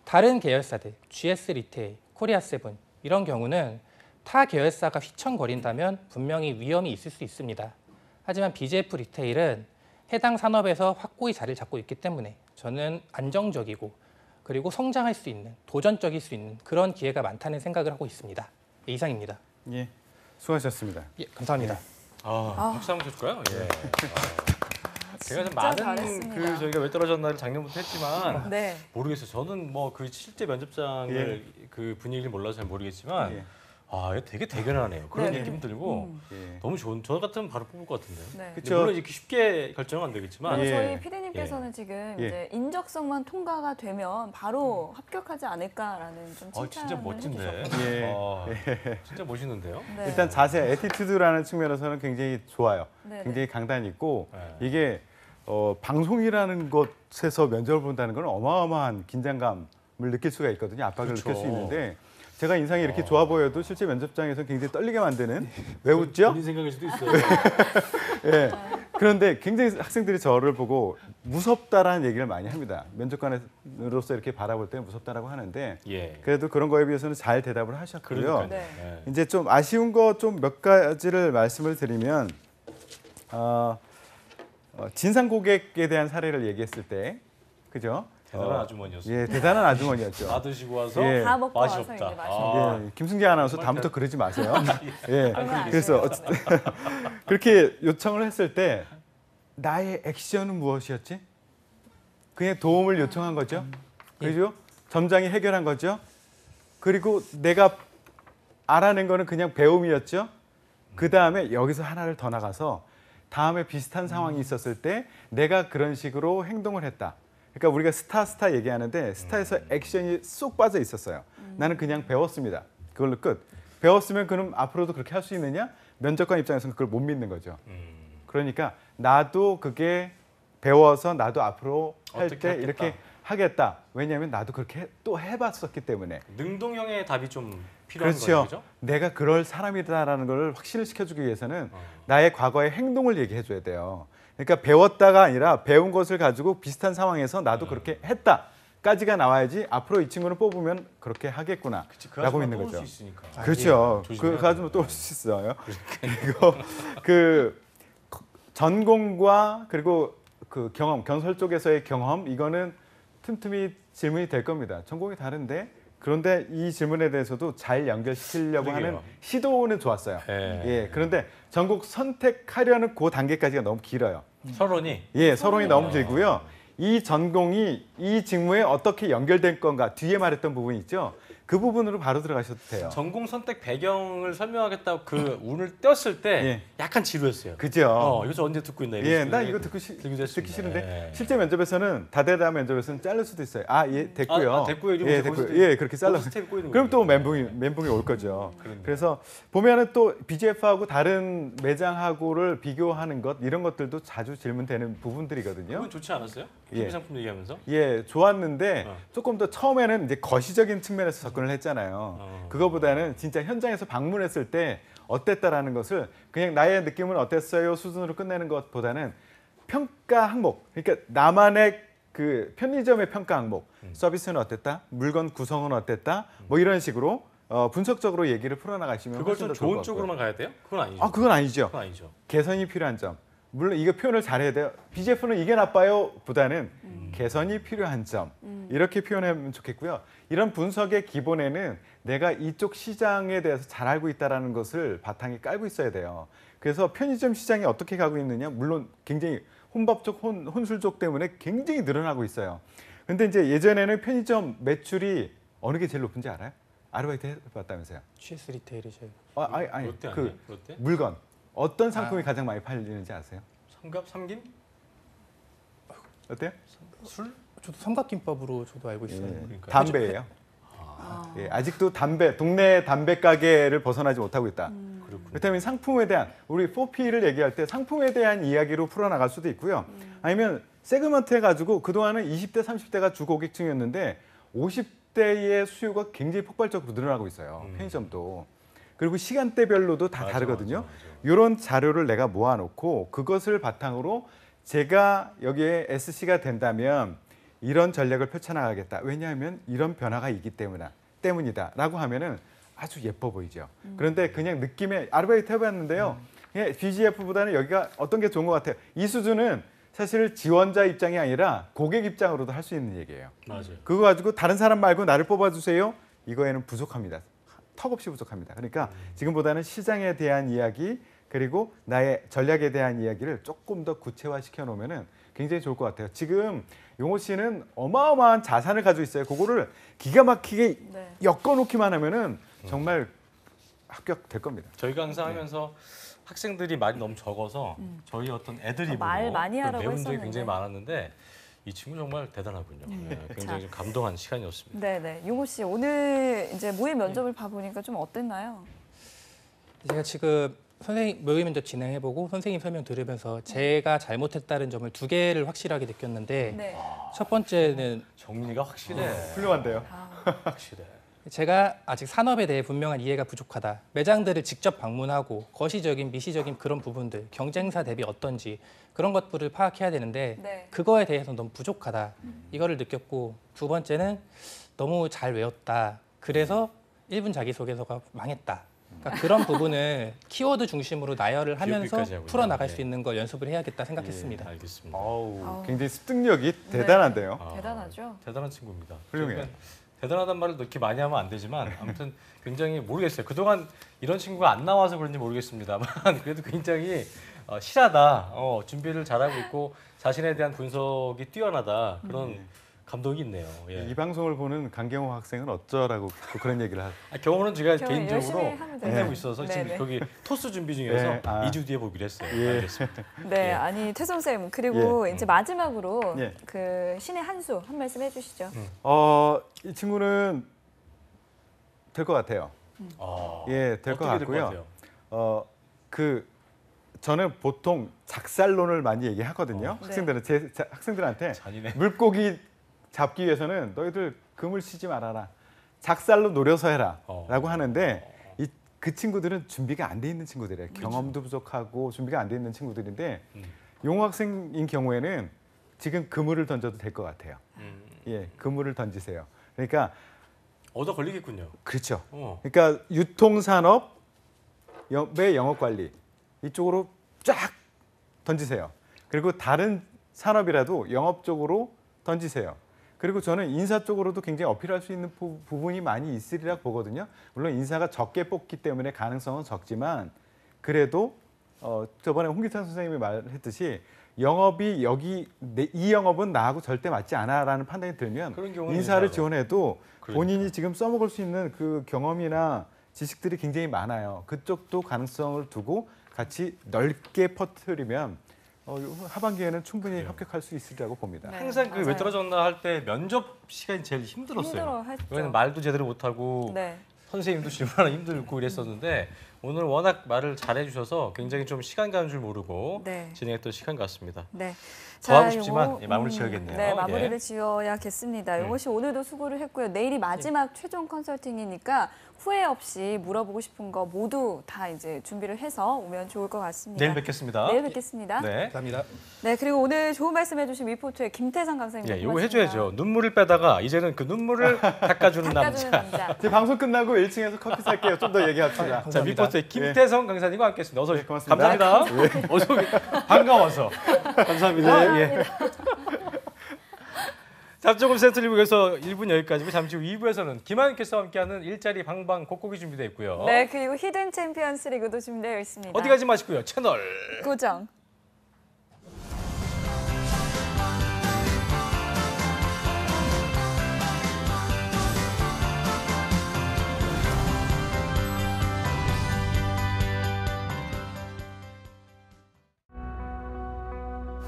다른 계열사들, GS 리테일, 코리아7 이런 경우는 타 계열사가 휘청거린다면 분명히 위험이 있을 수 있습니다. 하지만 BGF 리테일은 해당 산업에서 확고히 자리를 잡고 있기 때문에 저는 안정적이고 그리고 성장할 수 있는, 도전적일 수 있는 그런 기회가 많다는 생각을 하고 있습니다. 예, 이상입니다. 예. 수고하셨습니다. 예, 감사합니다. 박수 한번 쳐줄까요? 예. 제가 좀 진짜 많은 잘했습니다. 그 저희가 왜 떨어졌나를 작년부터 했지만 네. 모르겠어요. 저는 뭐 그 실제 면접장을 그 분위기를 몰라서 잘 모르겠지만 예. 이거 되게 대견하네요. 그런 네네. 느낌 들고 예. 너무 좋은. 저 같으면 바로 뽑을 것 같은데. 네. 근데 그쵸. 물론 이렇게 쉽게 결정은 안 되겠지만 그리고 예. 저희 PD님께서는 지금 예. 이제 인적성만 통과가 되면 바로 합격하지 않을까라는 좀 칭찬을 진짜 멋진데. 해주셨거든요. 예. 진짜 멋있는데요. 네. 일단 자세, 애티튜드라는 측면에서는 굉장히 좋아요. 네네. 굉장히 강단 있고 네. 이게 방송이라는 곳에서 면접을 본다는 건 어마어마한 긴장감을 느낄 수가 있거든요. 압박을 그렇죠. 느낄 수 있는데 제가 인상이 이렇게 좋아 보여도 실제 면접장에서 굉장히 떨리게 만드는 왜 웃죠? 본인 생각일 수도 있어요. 예. 그런데 굉장히 학생들이 저를 보고 무섭다라는 얘기를 많이 합니다. 면접관으로서 이렇게 바라볼 때 무섭다라고 하는데 예. 그래도 그런 거에 비해서는 잘 대답을 하셨고요. 그러니까요. 네. 예. 이제 좀 아쉬운 거 좀 몇 가지를 말씀을 드리면 진상 고객에 대한 사례를 얘기했을 때, 그죠? 대단한 아주머니였어요. 예, 대단한 아주머니였죠. 다 드시고 와서 예. 다 먹고 맛이 와서 없다. 이제 맛이 없다. 예, 김승재 아나운서 정말 다음부터 그러지 마세요. 예, 그러면 안 그래서 돼요. 어쨌든 그렇게 요청을 했을 때 나의 액션은 무엇이었지? 그냥 도움을 요청한 거죠. 그죠? 점장이 해결한 거죠. 그리고 내가 알아낸 거는 그냥 배움이었죠. 그 다음에 여기서 하나를 더 나가서 다음에 비슷한 상황이 있었을 때 내가 그런 식으로 행동을 했다. 그러니까 우리가 스타 얘기하는데 스타에서 액션이 쏙 빠져 있었어요. 나는 그냥 배웠습니다. 그걸로 끝. 배웠으면 그럼 앞으로도 그렇게 할 수 있느냐? 면접관 입장에서는 그걸 못 믿는 거죠. 그러니까 나도 그게 배워서 나도 앞으로 할 어떻게 때 하겠다. 이렇게 하겠다. 왜냐하면 나도 그렇게 또 해봤었기 때문에. 능동형의 답이 좀 필요한 그렇죠. 거죠. 내가 그럴 사람이다라는 걸 확신을 시켜주기 위해서는 나의 과거의 행동을 얘기해줘야 돼요. 그러니까 배웠다가 아니라 배운 것을 가지고 비슷한 상황에서 나도 그렇게 했다까지가 나와야지 앞으로 이 친구는 뽑으면 그렇게 하겠구나 그 라고 아줌마 있는 또 올 거죠. 수 있으니까. 그렇죠. 조심해야 그 아줌마 됩니다. 또 올 수 있어요. 그리고 그 전공과 그리고 그 경험, 견설 쪽에서의 경험 이거는 틈틈이 질문이 될 겁니다. 전공이 다른데 그런데 이 질문에 대해서도 잘 연결시키려고 그러게요. 하는 시도는 좋았어요. 예. 예, 그런데 전공 선택하려는 그 단계까지가 너무 길어요. 서론이 예, 서론이 너무 길고요. 이 전공이 이 직무에 어떻게 연결될 건가 뒤에 말했던 부분이 있죠. 그 부분으로 바로 들어가셔도 돼요. 전공 선택 배경을 설명하겠다고 그 운을 띄었을 때 예. 약간 지루했어요. 그죠? 이거 저 언제 듣고 있나 예, 이랬어요. 나 이거 듣기 했습니다. 싫은데 예. 실제 면접에서는 다대다 면접에서는 자를 수도 있어요. 예, 됐고요. 됐고요. 이러면서 예, 거기서 됐고요. 예, 그렇게 잘라. 거기서 스텝이 꼬이는 그럼 또 거예요. 멘붕이 올 거죠. 그러네요. 그래서 보면은 또 BGF하고 다른 매장하고를 비교하는 것 이런 것들도 자주 질문되는 부분들이거든요. 그건 좋지 않았어요? 예. 소비 상품 얘기하면서 예, 좋았는데 어. 조금 더 처음에는 이제 거시적인 측면에서 접근을 했잖아요. 그거보다는 진짜 현장에서 방문했을 때 어땠다라는 것을 그냥 나의 느낌은 어땠어요 수준으로 끝내는 것보다는 평가 항목, 그러니까 나만의 그 편의점의 평가 항목, 서비스는 어땠다, 물건 구성은 어땠다, 뭐 이런 식으로 분석적으로 얘기를 풀어나가시면 그걸 훨씬 좀 더 좋을 좋은 것 같고요. 쪽으로만 가야 돼요? 그건 아니죠. 아, 그건 아니죠. 그건 아니죠. 개선이 필요한 점. 물론 이거 표현을 잘해야 돼요. BGF는 이게 나빠요 보다는 개선이 필요한 점. 이렇게 표현하면 좋겠고요. 이런 분석의 기본에는 내가 이쪽 시장에 대해서 잘 알고 있다는 것을 바탕에 깔고 있어야 돼요. 그래서 편의점 시장이 어떻게 가고 있느냐. 물론 굉장히 혼밥 쪽, 혼술 쪽 때문에 굉장히 늘어나고 있어요. 근데 이제 예전에는 편의점 매출이 어느 게 제일 높은지 알아요? 아르바이트 해봤다면서요. CS 리테일이 제일 아니 롯데 아니에요? 그 롯데? 물건. 어떤 상품이 가장 많이 팔리는지 아세요? 삼갑 삼김? 어때요? 술? 저도 삼각김밥으로 저도 알고 있어요. 예, 그러니까요. 담배예요. 예, 아직도 동네 담배 가게를 벗어나지 못하고 있다. 그렇군요. 그렇다면 상품에 대한 우리 4P를 얘기할 때 상품에 대한 이야기로 풀어나갈 수도 있고요. 아니면 세그먼트 해가지고 그동안은 20대, 30대가 주 고객층이었는데 50대의 수요가 굉장히 폭발적으로 늘어나고 있어요. 편의점도. 그리고 시간대별로도 다 맞아, 다르거든요. 맞아, 맞아. 이런 자료를 내가 모아놓고 그것을 바탕으로 제가 여기에 SC가 된다면 이런 전략을 펼쳐나가겠다. 왜냐하면 이런 변화가 있기 때문이다. 라고 하면은 아주 예뻐 보이죠. 그런데 그냥 느낌에 아르바이트 해봤는데요. 그냥 BGF보다는 여기가 어떤 게 좋은 것 같아요. 이 수준은 사실 지원자 입장이 아니라 고객 입장으로도 할 수 있는 얘기예요. 맞아요. 그거 가지고 다른 사람 말고 나를 뽑아주세요. 이거에는 부족합니다. 턱없이 부족합니다. 그러니까 지금보다는 시장에 대한 이야기 그리고 나의 전략에 대한 이야기를 조금 더 구체화시켜 놓으면은 굉장히 좋을 것 같아요. 지금 용호 씨는 어마어마한 자산을 가지고 있어요. 그거를 기가 막히게 네. 엮어놓기만 하면은 정말 합격될 겁니다. 저희가 항상 하면서 학생들이 말이 너무 적어서 저희 어떤 애드립으로 말 많이 하라고 배운 적이 했었는데. 굉장히 많았는데 이 친구 정말 대단하군요. 예, 굉장히 좀 감동한 시간이었습니다. 네네. 용호 씨 오늘 이제 모의 면접을 봐보니까 좀 어땠나요? 제가 지금 선생님 모의 면접 진행해보고 선생님 설명 들으면서 제가 잘못했다는 점을 두 개를 확실하게 느꼈는데 네. 첫 번째는 정리가 확실해. 훌륭한데요. 확실해. 제가 아직 산업에 대해 분명한 이해가 부족하다. 매장들을 직접 방문하고 거시적인, 미시적인 그런 부분들, 경쟁사 대비 어떤지 그런 것들을 파악해야 되는데 네. 그거에 대해서 너무 부족하다. 이거를 느꼈고 두 번째는 너무 잘 외웠다. 그래서 1분 자기소개서가 망했다. 그러니까 그런 부분을 키워드 중심으로 나열을 하면서 비교까지 하군요. 풀어나갈 네. 수 있는 걸 연습을 해야겠다 생각했습니다. 알겠습니다. 아우. 굉장히 습득력이 대단한데요. 아, 대단하죠? 대단한 친구입니다. 훌륭해요. 그러니까 대단하단 말을 이렇게 많이 하면 안 되지만 아무튼 굉장히 모르겠어요. 그동안 이런 친구가 안 나와서 그런지 모르겠습니다만 그래도 굉장히 실하다. 준비를 잘하고 있고 자신에 대한 분석이 뛰어나다. 그런 감동이 있네요. 예. 이 방송을 보는 강경호 학생은 어쩌라고 그런 얘기를 하죠. 경호는 제가 경호 열심히 개인적으로 하면 돼요. 혼내고 있어서 지금 네네. 거기 토스 준비 중이어서 네, 아. 2주 뒤에 보기로 했어요. 예. 알겠습니다. 네, 예. 아니 태성 쌤 그리고 이제 마지막으로 예. 그 신의 한 수 한 말씀 해주시죠. 이 친구는 될 것 같아요. 예, 될 것 어떻게 될것 같고요. 같아요? 저는 보통 작살론을 많이 얘기하거든요. 네. 학생들한테 잔인해. 물고기 잡기 위해서는 너희들 금을 치지 말아라. 작살로 노려서 해라라고 하는데 그 친구들은 준비가 안 돼 있는 친구들이에요. 경험도 부족하고 준비가 안 돼 있는 친구들인데 용호 학생인 경우에는 지금 그물을 던져도 될 것 같아요. 예, 그물을 던지세요. 그러니까 얻어 걸리겠군요. 그렇죠. 그러니까 유통산업, 영업관리 이쪽으로 쫙 던지세요. 그리고 다른 산업이라도 영업 쪽으로 던지세요. 그리고 저는 인사 쪽으로도 굉장히 어필할 수 있는 부분이 많이 있으리라 보거든요. 물론 인사가 적게 뽑기 때문에 가능성은 적지만 그래도 저번에 홍기찬 선생님이 말했듯이 영업이 이 영업은 나하고 절대 맞지 않아라는 판단이 들면 그런 경우는 인사를 인사로. 지원해도 그러니까. 본인이 지금 써먹을 수 있는 그 경험이나 지식들이 굉장히 많아요. 그쪽도 가능성을 두고 같이 넓게 퍼뜨리면 하반기에는 충분히 합격할 수 있으리라고 봅니다. 네, 항상 그 왜 맞아요. 떨어졌나 할 때 면접 시간이 제일 힘들었어요. 힘들어했죠. 왜냐면 말도 제대로 못하고 네. 선생님도 질문하기 힘들고 이랬었는데 오늘 워낙 말을 잘해주셔서 굉장히 좀 시간 가는 줄 모르고 네. 진행했던 시간 같습니다. 네. 더 하고 싶지만 마무리 지어야겠네요. 네, 마무리를 예. 지어야겠습니다. 용호 씨 오늘도 수고를 했고요. 내일이 마지막 최종 컨설팅이니까 후회 없이 물어보고 싶은 거 모두 다 이제 준비를 해서 오면 좋을 것 같습니다. 내일 뵙겠습니다. 내일 뵙겠습니다. 네. 감사합니다. 네, 그리고 오늘 좋은 말씀해주신 위포트의 김태성 강사님. 예, 요거 해줘야죠. 눈물을 빼다가 이제는 그 눈물을 닦아주는 닦아주는 남자. 남자. 이제 방송 끝나고 1층에서 커피 살게요. 좀 더 얘기합시다. 자, 감사합니다. 미포트의 김태성 강사님과 함께했습니다. 어서 오십시오. 고맙습니다. 감사합니다. 어서 오게. 반가워서. 감사합니다. 예. 잡조금 센터 1부에서 1분 여기까지고 잠시 후 2부에서는 김한현 캐스터와 함께하는 일자리 방방 곡곡이 준비되어 있고요. 네, 그리고 히든 챔피언스 리그도 준비되어 있습니다. 어디 가지 마시고요. 채널 고정.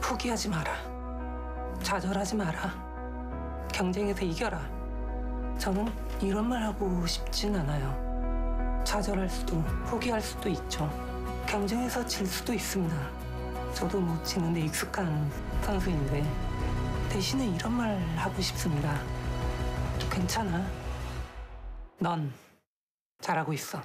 포기하지 마라. 좌절하지 마라. 경쟁에서 이겨라. 저는 이런 말 하고 싶진 않아요. 좌절할 수도 포기할 수도 있죠. 경쟁에서 질 수도 있습니다. 저도 못 치는데 익숙한 선수인데 대신에 이런 말 하고 싶습니다. 괜찮아. 넌 잘하고 있어.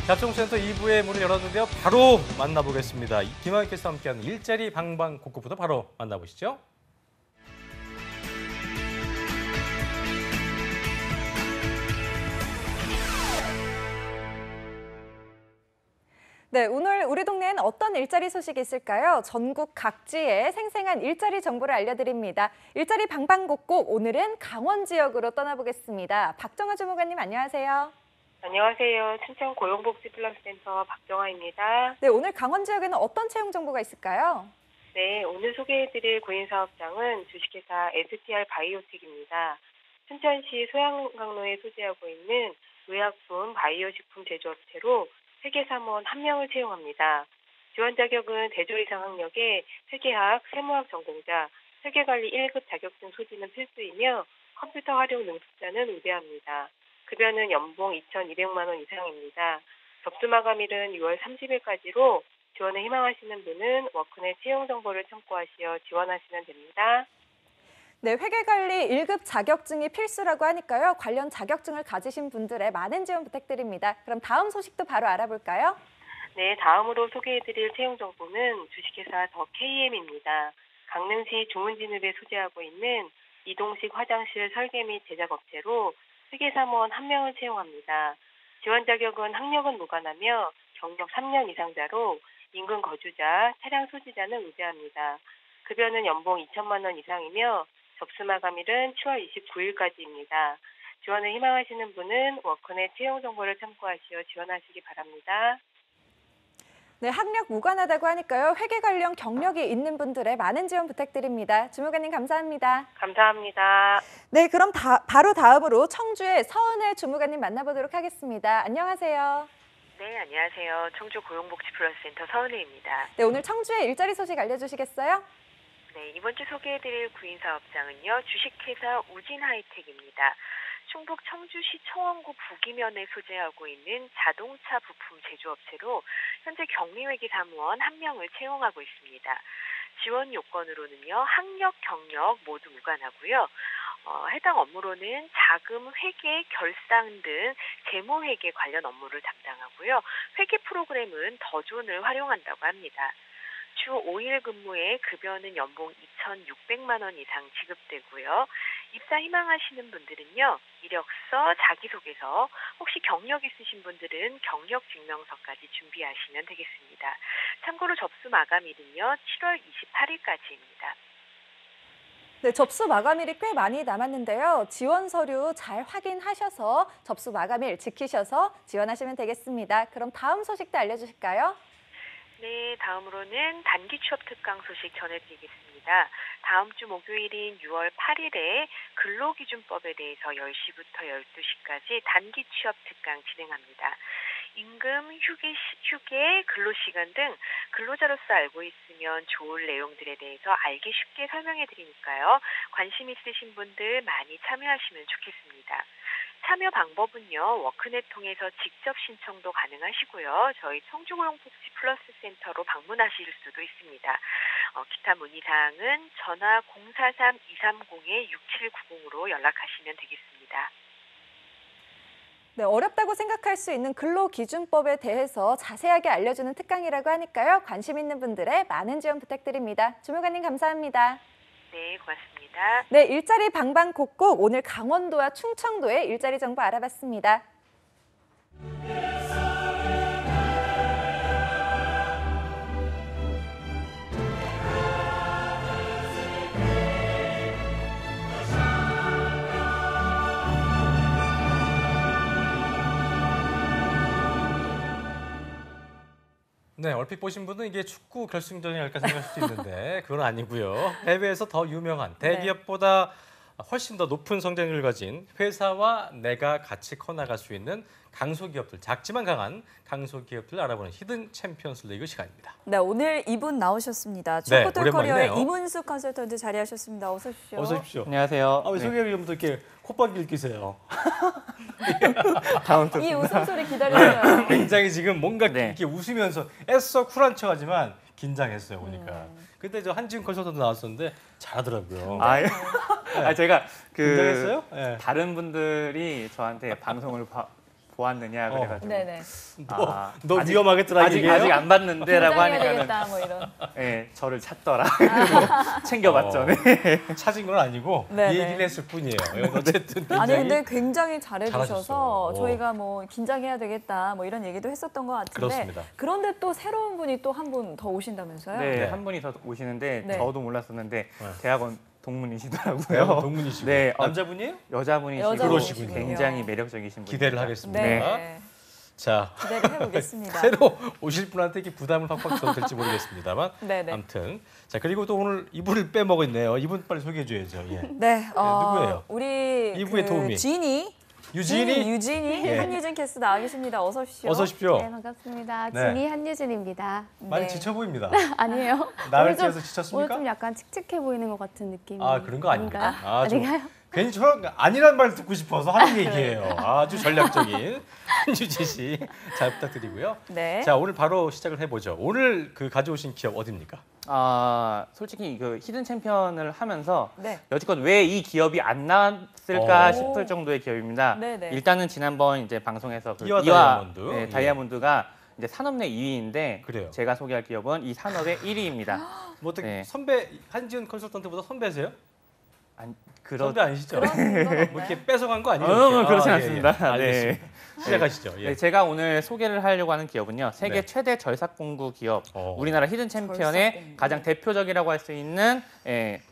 잡종센터 2부의 문을 열었는데요. 바로 만나보겠습니다. 김한현 캐스터와 함께하는 일자리 방방 곡곡부터 바로 만나보시죠. 네, 오늘 우리 동네엔 어떤 일자리 소식이 있을까요? 전국 각지의 생생한 일자리 정보를 알려드립니다. 일자리 방방곡곡, 오늘은 강원 지역으로 떠나보겠습니다. 박정아 주무관님 안녕하세요. 안녕하세요. 춘천 고용복지플러스센터 박정아입니다. 네, 오늘 강원 지역에는 어떤 채용 정보가 있을까요? 네, 오늘 소개해드릴 구인사업장은 주식회사 STR 바이오텍입니다. 춘천시 소양강로에 소재하고 있는 의약품 바이오식품 제조업체로 회계사무원 1명을 채용합니다. 지원 자격은 대졸 이상 학력에 회계학, 세무학 전공자, 회계관리 1급 자격증 소지는 필수이며 컴퓨터 활용 능숙자는 우대합니다. 급여는 연봉 2,200만 원 이상입니다. 접수 마감일은 6월 30일까지로 지원을 희망하시는 분은 워크넷 채용 정보를 참고하시어 지원하시면 됩니다. 네, 회계관리 1급 자격증이 필수라고 하니까요. 관련 자격증을 가지신 분들의 많은 지원 부탁드립니다. 그럼 다음 소식도 바로 알아볼까요? 네, 다음으로 소개해드릴 채용 정보는 주식회사 더 KM입니다. 강릉시 중문진읍에 소재하고 있는 이동식 화장실 설계 및 제작 업체로 회계사무원 1명을 채용합니다. 지원 자격은 학력은 무관하며 경력 3년 이상자로 인근 거주자, 차량 소지자는 우대합니다. 급여는 연봉 2천만 원 이상이며 접수 마감일은 10월 29일까지입니다. 지원을 희망하시는 분은 워크넷 채용 정보를 참고하시어 지원하시기 바랍니다. 네, 학력 무관하다고 하니까요. 회계 관련 경력이 있는 분들의 많은 지원 부탁드립니다. 주무관님 감사합니다. 감사합니다. 네, 그럼 바로 다음으로 청주의 서은혜 주무관님 만나보도록 하겠습니다. 안녕하세요. 네, 안녕하세요. 청주 고용복지플러스센터 서은혜입니다. 네, 오늘 청주의 일자리 소식 알려주시겠어요? 네, 이번 주 소개해드릴 구인사업장은요. 주식회사 우진하이텍입니다. 충북 청주시 청원구 북이면에 소재하고 있는 자동차 부품 제조업체로 현재 경리회계 사무원 1명을 채용하고 있습니다. 지원 요건으로는요. 학력, 경력 모두 무관하고요. 해당 업무로는 자금 회계, 결상 등 재무회계 관련 업무를 담당하고요. 회계 프로그램은 더존을 활용한다고 합니다. 주 5일 근무에 급여는 연봉 2,600만 원 이상 지급되고요. 입사 희망하시는 분들은요. 이력서, 자기소개서, 혹시 경력 있으신 분들은 경력 증명서까지 준비하시면 되겠습니다. 참고로 접수 마감일은요. 7월 28일까지입니다. 네, 접수 마감일이 꽤 많이 남았는데요. 지원 서류 잘 확인하셔서 접수 마감일 지키셔서 지원하시면 되겠습니다. 그럼 다음 소식도 알려주실까요? 네, 다음으로는 단기 취업 특강 소식 전해드리겠습니다. 다음 주 목요일인 6월 8일에 근로기준법에 대해서 10시부터 12시까지 단기 취업 특강 진행합니다. 임금, 휴게, 근로시간 등 근로자로서 알고 있으면 좋을 내용들에 대해서 알기 쉽게 설명해 드리니까요. 관심 있으신 분들 많이 참여하시면 좋겠습니다. 참여 방법은요. 워크넷 통해서 직접 신청도 가능하시고요. 저희 청주고용복지 플러스 센터로 방문하실 수도 있습니다. 기타 문의사항은 전화 043-230-6790으로 연락하시면 되겠습니다. 네, 어렵다고 생각할 수 있는 근로기준법에 대해서 자세하게 알려주는 특강이라고 하니까요. 관심 있는 분들의 많은 지원 부탁드립니다. 주무관님 감사합니다. 네, 고맙습니다. 네, 일자리 방방곡곡 오늘 강원도와 충청도의 일자리 정보 알아봤습니다. 네, 얼핏 보신 분은 이게 축구 결승전이 아닐까 생각할 수도 있는데 그건 아니고요. 해외에서 더 유명한 대기업보다 훨씬 더 높은 성장률을 가진 회사와 내가 같이 커나갈 수 있는 강소기업들, 작지만 강한 강소기업들을 알아보는 히든 챔피언스 리그 시간입니다. 네, 오늘 이분 나오셨습니다. 네, 축구들 커리어의 오랜만이네요. 이문수 컨설턴트 자리하셨습니다. 어서 오십시오. 어서 오십시오. 안녕하세요. 아, 왜 네. 소개를 이름부터 이렇게 콧방귀를 끼세요? 이 웃음소리 기다렸어요. 굉장히 지금 뭔가 네. 이렇게 웃으면서 애써 쿨한 척하지만 긴장했어요 보니까. 그때 저 한지훈 컨설턴트 나왔었는데 잘하더라고요. 제가 그 긴장했어요? 네. 다른 분들이 저한테 방송을 보았느냐 그래가지고 네네. 너 위험하겠더라 아직 얘기해요? 안 봤는데라고 긴장해야 하니까는 되겠다 뭐 이런. 네, 저를 찾더라. 챙겨봤죠. 네. 찾은 건 아니고 네네. 이 얘기를 했을 뿐이에요. 어쨌든 아니 굉장히 근데 굉장히 잘해주셔서 잘하셨어. 저희가 뭐 긴장해야 되겠다 뭐 이런 얘기도 했었던 것 같은데 그렇습니다. 그런데 또 새로운 분이 또 한 분 더 오신다면서요? 네, 네. 한 분이 더 오시는데 네. 저도 몰랐었는데 네. 대학원 동문이시더라고요. 대학원 동문이시고 네, 남자분이에요? 여자분이시고 여자분이시군요. 굉장히 매력적이신 분입니다. 기대를 하겠습니다. 네. 자, 기대를 해보겠습니다. 새로 오실 분한테 이렇게 부담을 팍팍 줘도 될지 모르겠습니다만 네네. 아무튼 자 그리고 또 오늘 이분을 빼먹었네요. 이분 빨리 소개해줘야죠. 예. 네, 누구예요? 우리 이분의 도우미. 진이 유진이 예. 한유진 캐스터 나와 계십니다. 어서 오십시오. 어서 오십시오. 네, 반갑습니다. 네. 진이 한유진입니다. 많이 네. 지쳐 보입니다. 아니에요. 나를 오늘 좀- 찍어서 오늘 지쳤습니까? 좀 약간 칙칙해 보이는 것 같은 느낌이. 아 그런 거 아닙니까? 아닌가요? 아, 좀 아닌가요? 괜히 저런 아니란 말 듣고 싶어서 하는 얘기예요. 아주 전략적인 한유진 씨 잘 부탁드리고요. 네. 자 오늘 바로 시작을 해보죠. 오늘 그 가져오신 기업 어디입니까? 솔직히 그 히든 챔피언을 하면서 네. 여지껏 왜 이 기업이 안 나왔을까 오. 싶을 정도의 기업입니다. 네네. 일단은 지난번 이제 방송에서 그 이와 다이아몬드. 네, 예. 다이아몬드가 이제 산업 내 2위인데 그래요. 제가 소개할 기업은 이 산업의 1위입니다. 뭐 어떻게 네. 선배 한지훈 컨설턴트보다 선배세요? 그렇죠. 아니시죠? 그런 건 없나요? 뭐 이렇게 뺏어간 거 아니에요? 그렇진 예, 않습니다. 예. 알겠습니다. 네. 시작하시죠. 예. 네, 제가 오늘 소개를 하려고 하는 기업은요. 세계 네. 최대 절삭공구 기업, 어. 우리나라 히든 챔피언의 절삭공구. 가장 대표적이라고 할 수 있는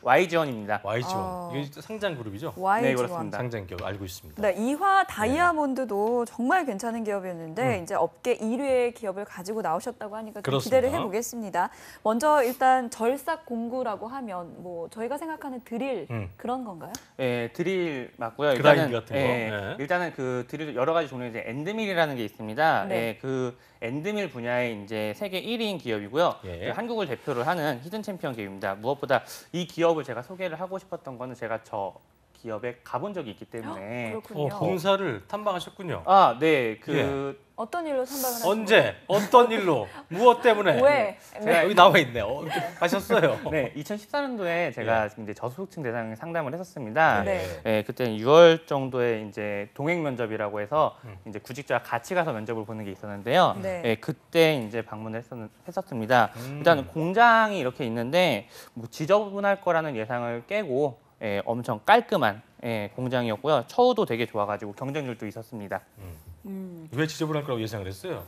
YG원입니다. Y지원. 이게 상장 그룹이죠? YG원. 네, 그렇습니다. 상장 기업 알고 있습니다. 네, 이화 다이아몬드도 정말 괜찮은 기업이었는데 이제 업계 1위의 기업을 가지고 나오셨다고 하니까 좀 그렇습니다. 기대를 해보겠습니다. 먼저 일단 절삭 공구라고 하면 뭐 저희가 생각하는 드릴 그런 건가요? 예, 드릴 맞고요. 그라인드 같은 거. 예, 네. 일단은 그 드릴 여러 가지 종류의 이제 엔드밀이라는 게 있습니다. 네. 예, 그 엔드밀 분야의 이제 세계 1위인 기업이고요. 예. 그 한국을 대표를 하는 히든 챔피언 기업입니다. 무엇보다 이 기업을 제가 소개를 하고 싶었던 거는 제가 저 기업에 가본 적이 있기 때문에 그렇군요. 본사를 탐방하셨군요. 아, 네. 그 어떤 일로 선박을 하신 언제? 어떤 일로? 무엇 때문에? 거예요? 왜? 제가 여기 나와 있네. 가셨어요. 네, 2014년도에 제가 이제 저소득층 대상 상담을 했었습니다. 네. 네, 그때 6월 정도에 이제 동행 면접이라고 해서 이제 구직자와 같이 가서 면접을 보는 게 있었는데요. 네. 네, 그때 이제 방문을 했었습니다. 일단 공장이 이렇게 있는데 뭐 지저분할 거라는 예상을 깨고 엄청 깔끔한 공장이었고요. 처우도 되게 좋아가지고 경쟁률도 있었습니다. 왜 지저분할 거라고 예상을 했어요?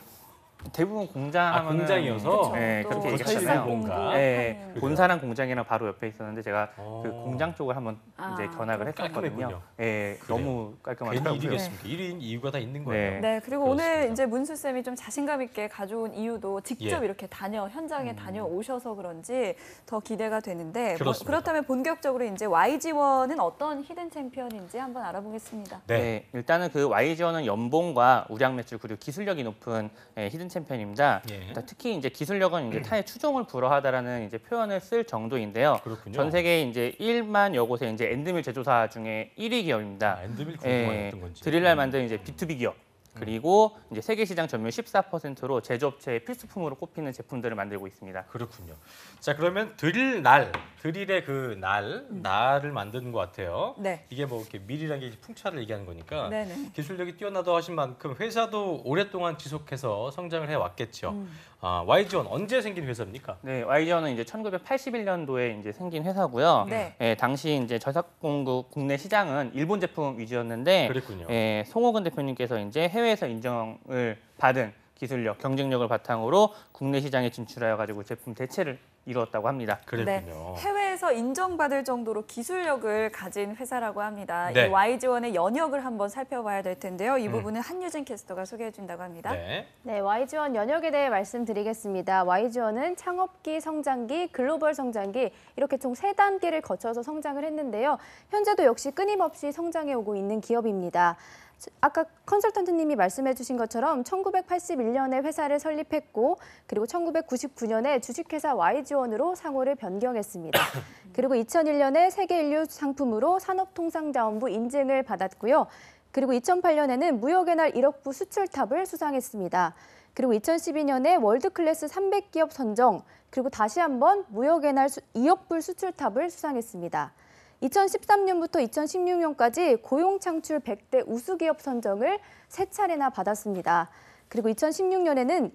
대부분 공장 하면은 공장이어서? 네, 또 그렇게 거칠고 얘기하잖아요. 뭔가. 네, 하는. 본사랑 공장이랑 바로 옆에 있었는데 제가 그 어. 공장 쪽을 한번 이제 견학을 했었거든요. 깔끔했군요. 네, 그래요. 너무 괜히 깔끔하더라고요. 1위겠습니까? 1위인 이유가 다 있는 거예요. 네, 그리고 오늘 그렇습니다. 이제 문수 쌤이 좀 자신감 있게 가져온 이유도 직접 예. 이렇게 현장에 다녀오셔서 그런지 더 기대가 되는데 그렇습니다. 그렇다면 본격적으로 이제 YG원은 어떤 히든 챔피언인지 한번 알아보겠습니다. 네, 일단은 그 YG원은 연봉과 우량 매출 그리고 기술력이 높은 히든 챔피언입니다. 예. 일단 특히 이제 기술력은 이제 타의 추종을 불허하다라는 이제 표현을 쓸 정도인데요. 그렇군요. 전 세계 이제 1만 곳의 이제 엔드밀 제조사 중에 1위 기업입니다. 엔드밀 궁금한 건지. 드릴날 만드는 이제 B2B 기업. 그리고 이제 세계 시장 점유율 14%로 제조업체의 필수품으로 꼽히는 제품들을 만들고 있습니다. 그렇군요. 자, 그러면 드릴의 그 날을 만드는 것 같아요. 네. 이게 뭐 이렇게 밀이라는 게 풍차를 얘기하는 거니까 네네. 기술력이 뛰어나다 하신 만큼 회사도 오랫동안 지속해서 성장을 해왔겠죠. YG원 언제 생긴 회사입니까? 네, YG원은 이제 1981년도에 이제 생긴 회사고요. 네. 당시 이제 절삭공구 국내 시장은 일본 제품 위주였는데, 그랬군요. 송호근 대표님께서 이제 해외에서 인정을 받은 기술력, 경쟁력을 바탕으로 국내 시장에 진출하여 가지고 제품 대체를 이루었다고 합니다. 그랬군요. 네, 해외에서 인정받을 정도로 기술력을 가진 회사라고 합니다. 네. 이 YG원의 연역을 한번 살펴봐야 될 텐데요. 이 부분은 한유진 캐스터가 소개해 준다고 합니다. 네. 네, YG원 연역에 대해 말씀드리겠습니다. YG원은 창업기, 성장기, 글로벌 성장기 이렇게 총 3단계를 거쳐서 성장을 했는데요. 현재도 역시 끊임없이 성장해 오고 있는 기업입니다. 아까 컨설턴트님이 말씀해 주신 것처럼 1981년에 회사를 설립했고 그리고 1999년에 주식회사 YG원으로 상호를 변경했습니다. 그리고 2001년에 세계인류 상품으로 산업통상자원부 인증을 받았고요. 그리고 2008년에는 무역의 날 1억 부 수출탑을 수상했습니다. 그리고 2012년에 월드클래스 300기업 선정, 그리고 다시 한번 무역의 날 2억 불 수출탑을 수상했습니다. 2013년부터 2016년까지 고용창출 100대 우수기업 선정을 3차례나 받았습니다. 그리고 2016년에는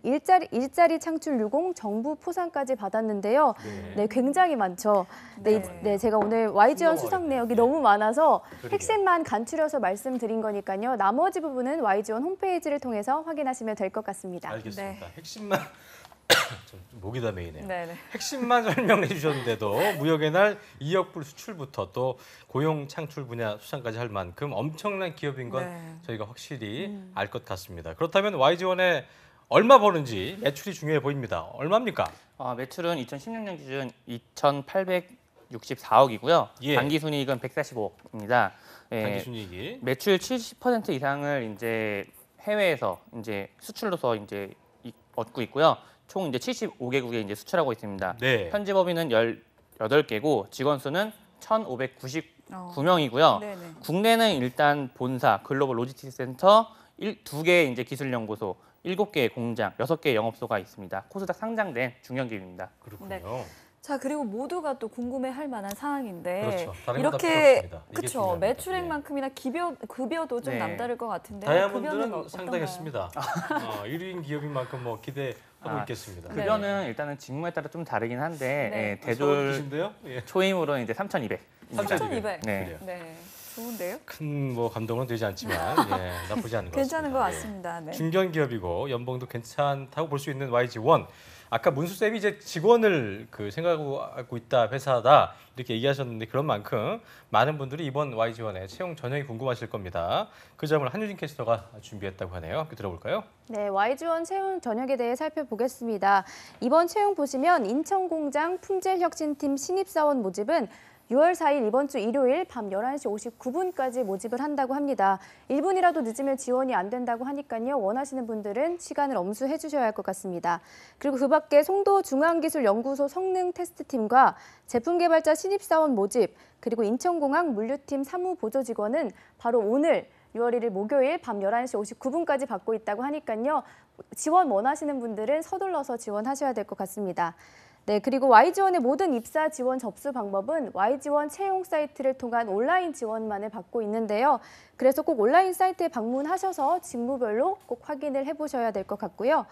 일자리 창출 유공 정부 포상까지 받았는데요. 네, 굉장히 많죠. 네, 제가 오늘 YG원 수상 내역이 너무 많아서 핵심만 간추려서 말씀드린 거니까요. 나머지 부분은 YG원 홈페이지를 통해서 확인하시면 될 것 같습니다. 알겠습니다. 핵심만 좀 목이 다 메이네요. 네네. 핵심만 설명해 주셨는데도 무역의 날 2억 불 수출부터 또 고용 창출 분야 수상까지 할 만큼 엄청난 기업인 건 네. 저희가 확실히 알 것 같습니다. 그렇다면 YG원에 얼마 버는지 매출이 중요해 보입니다. 얼마입니까? 매출은 2016년 기준 2,864억이고요. 예. 당기순이익은 145억입니다. 당기순이익이 매출 70% 이상을 이제 해외에서 이제 수출로서 이제 얻고 있고요. 총 이제 75개국에 이제 수출하고 있습니다. 네. 현지 법인은 18개고 직원 수는 1,599명이고요. 네네. 국내는 일단 본사, 글로벌 로지스틱스 센터 2개의 이제 기술 연구소, 7개의 공장, 6개의 영업소가 있습니다. 코스닥 상장된 중견 기업입니다. 그렇군요. 네. 자, 그리고 모두가 또 궁금해할 만한 사항인데 그렇죠. 다른 건다 필요 이렇게 없습니다. 이게 그렇죠. 중요합니다. 매출액만큼이나 급여도 좀 네. 남다를 것 같은데 급여는 다이아몬드는 어떤가요? 상당했습니다. 1위인 기업인 만큼 뭐 기대 하고 있겠습니다. 네. 급여는 일단은 직무에 따라 좀 다르긴 한데 네. 예, 대졸 계신데요? 예. 초임으로는 이제 3,200. 3,200. 네. 그래요. 네, 좋은데요? 큰 뭐 감동은 되지 않지만 예, 나쁘지 않은 것 같습니다. 괜찮은 것 예. 같습니다. 네. 중견 기업이고 연봉도 괜찮다고 볼 수 있는 YG1. 아까 문수쌤이 이제 직원을 생각하고 있다 회사다 이렇게 얘기하셨는데 그런 만큼 많은 분들이 이번 YG1의 채용 전형이 궁금하실 겁니다. 그 점을 한유진 캐스터가 준비했다고 하네요. 함께 들어볼까요? 네, YG1 채용 전형에 대해 살펴보겠습니다. 이번 채용 보시면 인천공장 품질혁신팀 신입사원 모집은 6월 4일 이번 주 일요일 밤 11시 59분까지 모집을 한다고 합니다. 1분이라도 늦으면 지원이 안 된다고 하니까요. 원하시는 분들은 시간을 엄수해 주셔야 할 것 같습니다. 그리고 그 밖에 송도중앙기술연구소 성능테스트팀과 제품개발자 신입사원 모집, 그리고 인천공항 물류팀 사무보조직원은 바로 오늘 6월 1일 목요일 밤 11시 59분까지 받고 있다고 하니까요. 지원 원하시는 분들은 서둘러서 지원하셔야 될 것 같습니다. 네, 그리고 YG1의 모든 입사 지원 접수 방법은 YG1 채용 사이트를 통한 온라인 지원만을 받고 있는데요. 그래서 꼭 온라인 사이트에 방문하셔서 직무별로 꼭 확인을 해보셔야 될 것 같고요.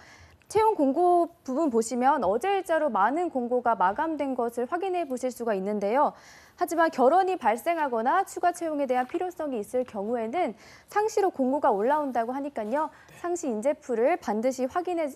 채용 공고 부분 보시면 어제 일자로 많은 공고가 마감된 것을 확인해 보실 수가 있는데요. 하지만 결혼이 발생하거나 추가 채용에 대한 필요성이 있을 경우에는 상시로 공고가 올라온다고 하니까요. 상시 인재풀을 반드시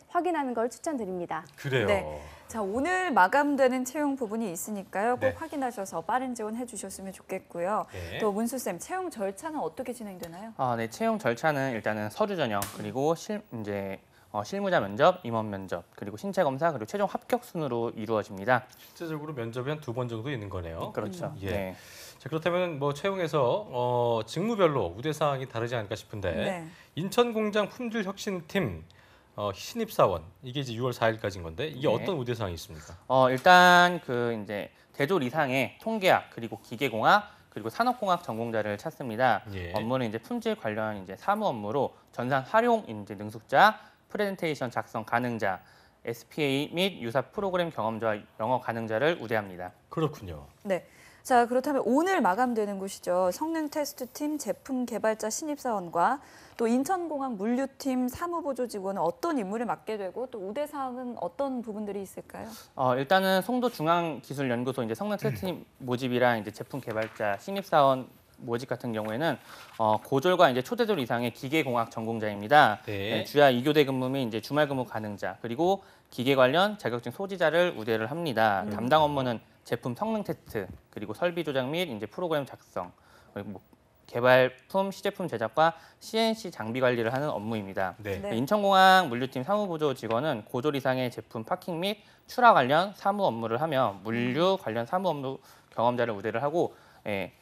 확인하는 걸 추천드립니다. 그래요. 네. 자, 오늘 마감되는 채용 부분이 있으니까요. 꼭 네. 확인하셔서 빠른 지원해 주셨으면 좋겠고요. 네. 또 문수쌤, 채용 절차는 어떻게 진행되나요? 네, 채용 절차는 일단은 서류 전형 그리고 실무자 면접, 임원 면접, 그리고 신체 검사, 그리고 최종 합격 순으로 이루어집니다. 실제적으로 면접이 한 2번 정도 있는 거네요. 그렇죠. 예. 네. 자, 그렇다면 뭐 채용에서 직무별로 우대 사항이 다르지 않을까 싶은데 네. 인천공장 품질혁신팀 신입사원 이게 이제 6월 4일까지인 건데 이게 네. 어떤 우대 사항이 있습니까? 일단 이제 대졸 이상의 통계학 그리고 기계공학 그리고 산업공학 전공자를 찾습니다. 예. 업무는 이제 품질 관련 이제 사무 업무로 전산 활용 이제 능숙자, 프레젠테이션 작성 가능자, SPA 및 유사 프로그램 경험자와 영어 가능자를 우대합니다. 그렇군요. 네. 자, 그렇다면 오늘 마감되는 곳이죠. 성능 테스트팀 제품 개발자 신입사원과 또 인천공항 물류팀 사무보조 직원은 어떤 임무를 맡게 되고 또 우대 사항은 어떤 부분들이 있을까요? 일단은 송도중앙기술연구소 이제 성능 테스트팀 모집이랑 이제 제품 개발자 신입사원 모집 같은 경우에는 고졸과 이제 초대졸 이상의 기계공학 전공자입니다. 네. 주야 2교대 근무 및 이제 주말 근무 가능자 그리고 기계 관련 자격증 소지자를 우대를 합니다. 담당 업무는 제품 성능 테스트 그리고 설비 조작 및 이제 프로그램 작성 그리고 뭐 개발품 시제품 제작과 CNC 장비 관리를 하는 업무입니다. 네. 네. 인천공항 물류팀 사무보조 직원은 고졸 이상의 제품 파킹 및 출하 관련 사무 업무를 하며 물류 관련 사무 업무 경험자를 우대를 하고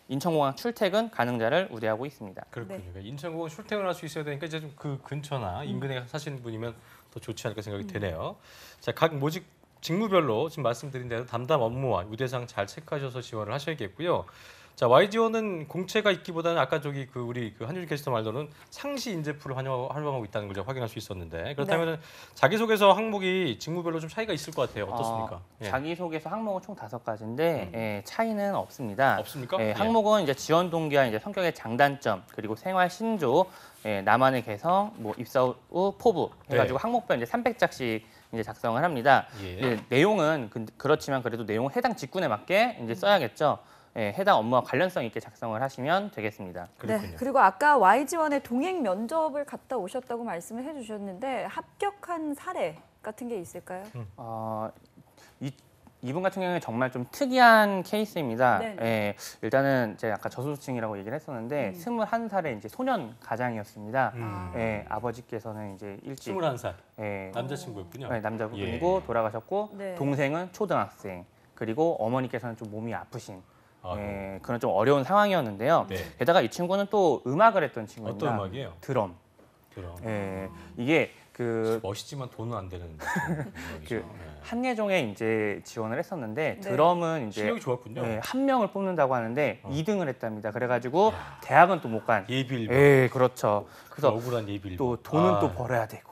인천공항 출퇴근 가능자를 우대하고 있습니다. 그렇군요. 네. 그러니까 인천공항 출퇴근할 수 있어야 되니까 이제 좀 그 근처나 인근에 사시는 분이면 더 좋지 않을까 생각이 되네요. 자, 각 모집 직무별로 지금 말씀드린 대로 담당 업무와 우대사항 잘 체크하셔서 지원을 하셔야겠고요. 자, YG1은 공채가 있기보다는 아까 우리 한유진 캐스터 말로는 상시 인재풀을 활용하고 있다는 걸 제가 확인할 수 있었는데 그렇다면 자기소개서 항목이 직무별로 좀 차이가 있을 것 같아요. 어떻습니까? 예. 자기소개서 항목은 총 5가지인데 차이는 없습니다. 없습니까? 항목은 이제 지원 동기와 이제 성격의 장단점 그리고 생활 신조, 나만의 개성, 뭐 입사 후 포부 해가지고 항목별 이제 300장씩 이제 작성을 합니다. 예. 내용은 그렇지만 그래도 내용은 해당 직군에 맞게 이제 써야겠죠. 해당 업무와 관련성 있게 작성을 하시면 되겠습니다. 그렇군요. 네. 그리고 아까 YG1의 동행 면접을 갔다 오셨다고 말씀을 해주셨는데 합격한 사례 같은 게 있을까요? 이분 같은 경우는 정말 좀 특이한 케이스입니다. 네. 일단은 제가 아까 저소득층이라고 얘기를 했었는데 21살의 이제 소년 가장이었습니다. 아버지께서는 이제 일찍 21살 남자친구였군요. 네, 남자분이고 예. 돌아가셨고 네. 동생은 초등학생 그리고 어머니께서는 좀 몸이 아프신 아이고. 그런 좀 어려운 상황이었는데요. 네. 게다가 이 친구는 또 음악을 했던 친구입니다. 어떤 음악이에요? 드럼. 그럼 이게 멋있지만 돈은 안 되는 음악이죠. 한예종에 이제 지원을 했었는데 네. 드럼은 이제 실력이 좋았군요. 한 명을 뽑는다고 하는데 2등을 했답니다. 그래가지고 대학은 또 못 간. 예비일보. 그렇죠. 그래서 억울한 예비일보. 또 돈은 또 벌어야 되고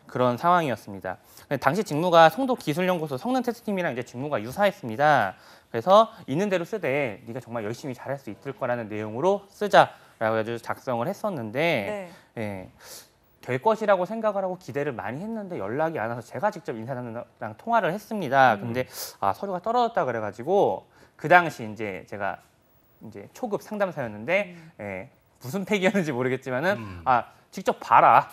그런 상황이었습니다. 당시 직무가 송도기술연구소 성능테스트팀이랑 이제 직무가 유사했습니다. 그래서 있는 대로 쓰되 네가 정말 열심히 잘할 수 있을 거라는 내용으로 쓰자라고 해서 작성을 했었는데 될 것이라고 생각을 하고 기대를 많이 했는데 연락이 안 와서 제가 직접 인사단이랑 통화를 했습니다. 근데 서류가 떨어졌다 그래가지고 그 당시 이제 제가 이제 초급 상담사였는데 무슨 팩이었는지 모르겠지만은 직접 봐라.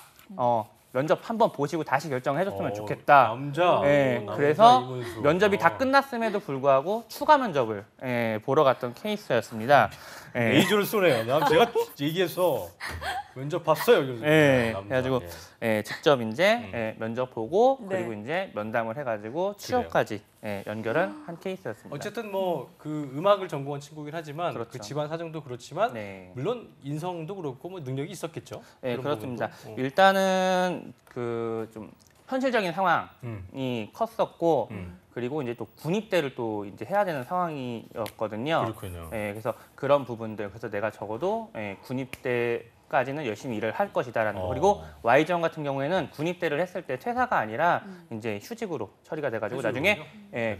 면접 한번 보시고 다시 결정해줬으면 좋겠다. 남자. 남자 그래서 이문수. 면접이 다 끝났음에도 불구하고 추가 면접을 보러 갔던 케이스였습니다. 레이저를 쏘네요. 제가 얘기해서 면접 봤어요. 그래가지고 직접 이제 면접 보고 네. 그리고 이제 면담을 해가지고 취업까지 연결을 한 케이스였습니다. 어쨌든 뭐 그 음악을 전공한 친구긴 하지만 그렇죠. 그 집안 사정도 그렇지만 네. 물론 인성도 그렇고 뭐 능력이 있었겠죠. 네, 그런 그렇습니다. 부분도. 일단은 그 좀 현실적인 상황이 컸었고 그리고 이제 또 군입대를 또 이제 해야 되는 상황이었거든요. 그렇군요. 그래서 그런 부분들 그래서 내가 적어도 군입대까지는 열심히 일을 할 것이다라는 거. 그리고 Y지원 같은 경우에는 군입대를 했을 때 퇴사가 아니라 이제 휴직으로 처리가 돼가지고 나중에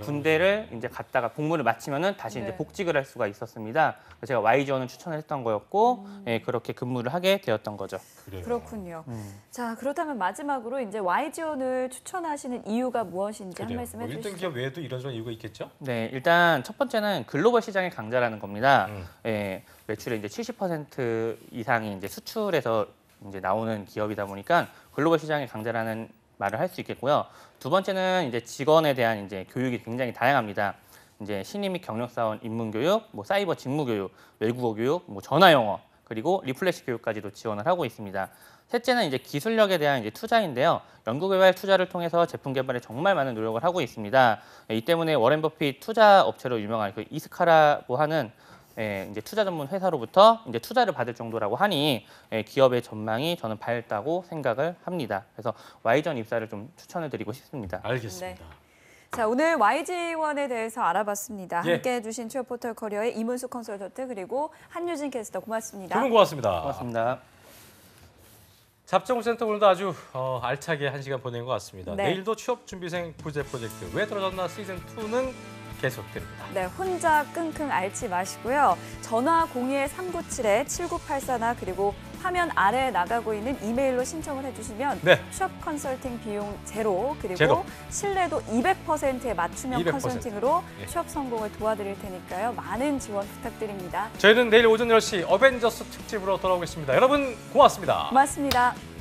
군대를 이제 갔다가 복무를 마치면은 다시 이제 복직을 할 수가 있었습니다. 그래서 제가 Y지원을 추천을 했던 거였고 그렇게 근무를 하게 되었던 거죠. 그렇군요. 자, 그렇다면 마지막으로 이제 Y지원을 추천하시는 이유가 무엇인지 한 말씀 해주시죠. 1등 기업 외에도 이런저런 이유가 있겠죠? 네, 일단 첫 번째는 글로벌 시장의 강자라는 겁니다. 매출의 이제 70% 이상이 이제 수출에서 이제 나오는 기업이다 보니까 글로벌 시장의 강자라는 말을 할 수 있겠고요. 두 번째는 이제 직원에 대한 이제 교육이 굉장히 다양합니다. 이제 신입 및 경력사원 입문 교육, 뭐 사이버 직무 교육, 외국어 교육, 뭐 전화 영어, 그리고 리플래시 교육까지도 지원을 하고 있습니다. 셋째는 이제 기술력에 대한 이제 투자인데요. 연구개발 투자를 통해서 제품 개발에 정말 많은 노력을 하고 있습니다. 이 때문에 워렌 버핏 투자 업체로 유명한 그 이스카라고 하는 이제 투자 전문 회사로부터 이제 투자를 받을 정도라고 하니 기업의 전망이 저는 밝다고 생각을 합니다. 그래서 Y지원 입사를 좀 추천을 드리고 싶습니다. 알겠습니다. 자, 오늘 Y지원에 대해서 알아봤습니다. 예. 함께해 주신 취업 포털 커리어의 이문수 컨설턴트 그리고 한유진 캐스터 고맙습니다. 두 분 고맙습니다. 고맙습니다. 잡정센터 오늘도 아주 알차게 한 시간 보낸 것 같습니다. 네. 내일도 취업준비생 부재 프로젝트 왜 떨어졌나 시즌2는 계속됩니다. 네, 혼자 끙끙 앓지 마시고요. 전화 02-397-7984나 그리고 화면 아래에 나가고 있는 이메일로 신청을 해주시면 네. 취업 컨설팅 비용 제로 그리고 제로. 신뢰도 200%의 맞춤형 200%. 컨설팅으로 네. 취업 성공을 도와드릴 테니까요. 많은 지원 부탁드립니다. 저희는 내일 오전 10시 어벤져스 특집으로 돌아오겠습니다. 여러분 고맙습니다. 고맙습니다.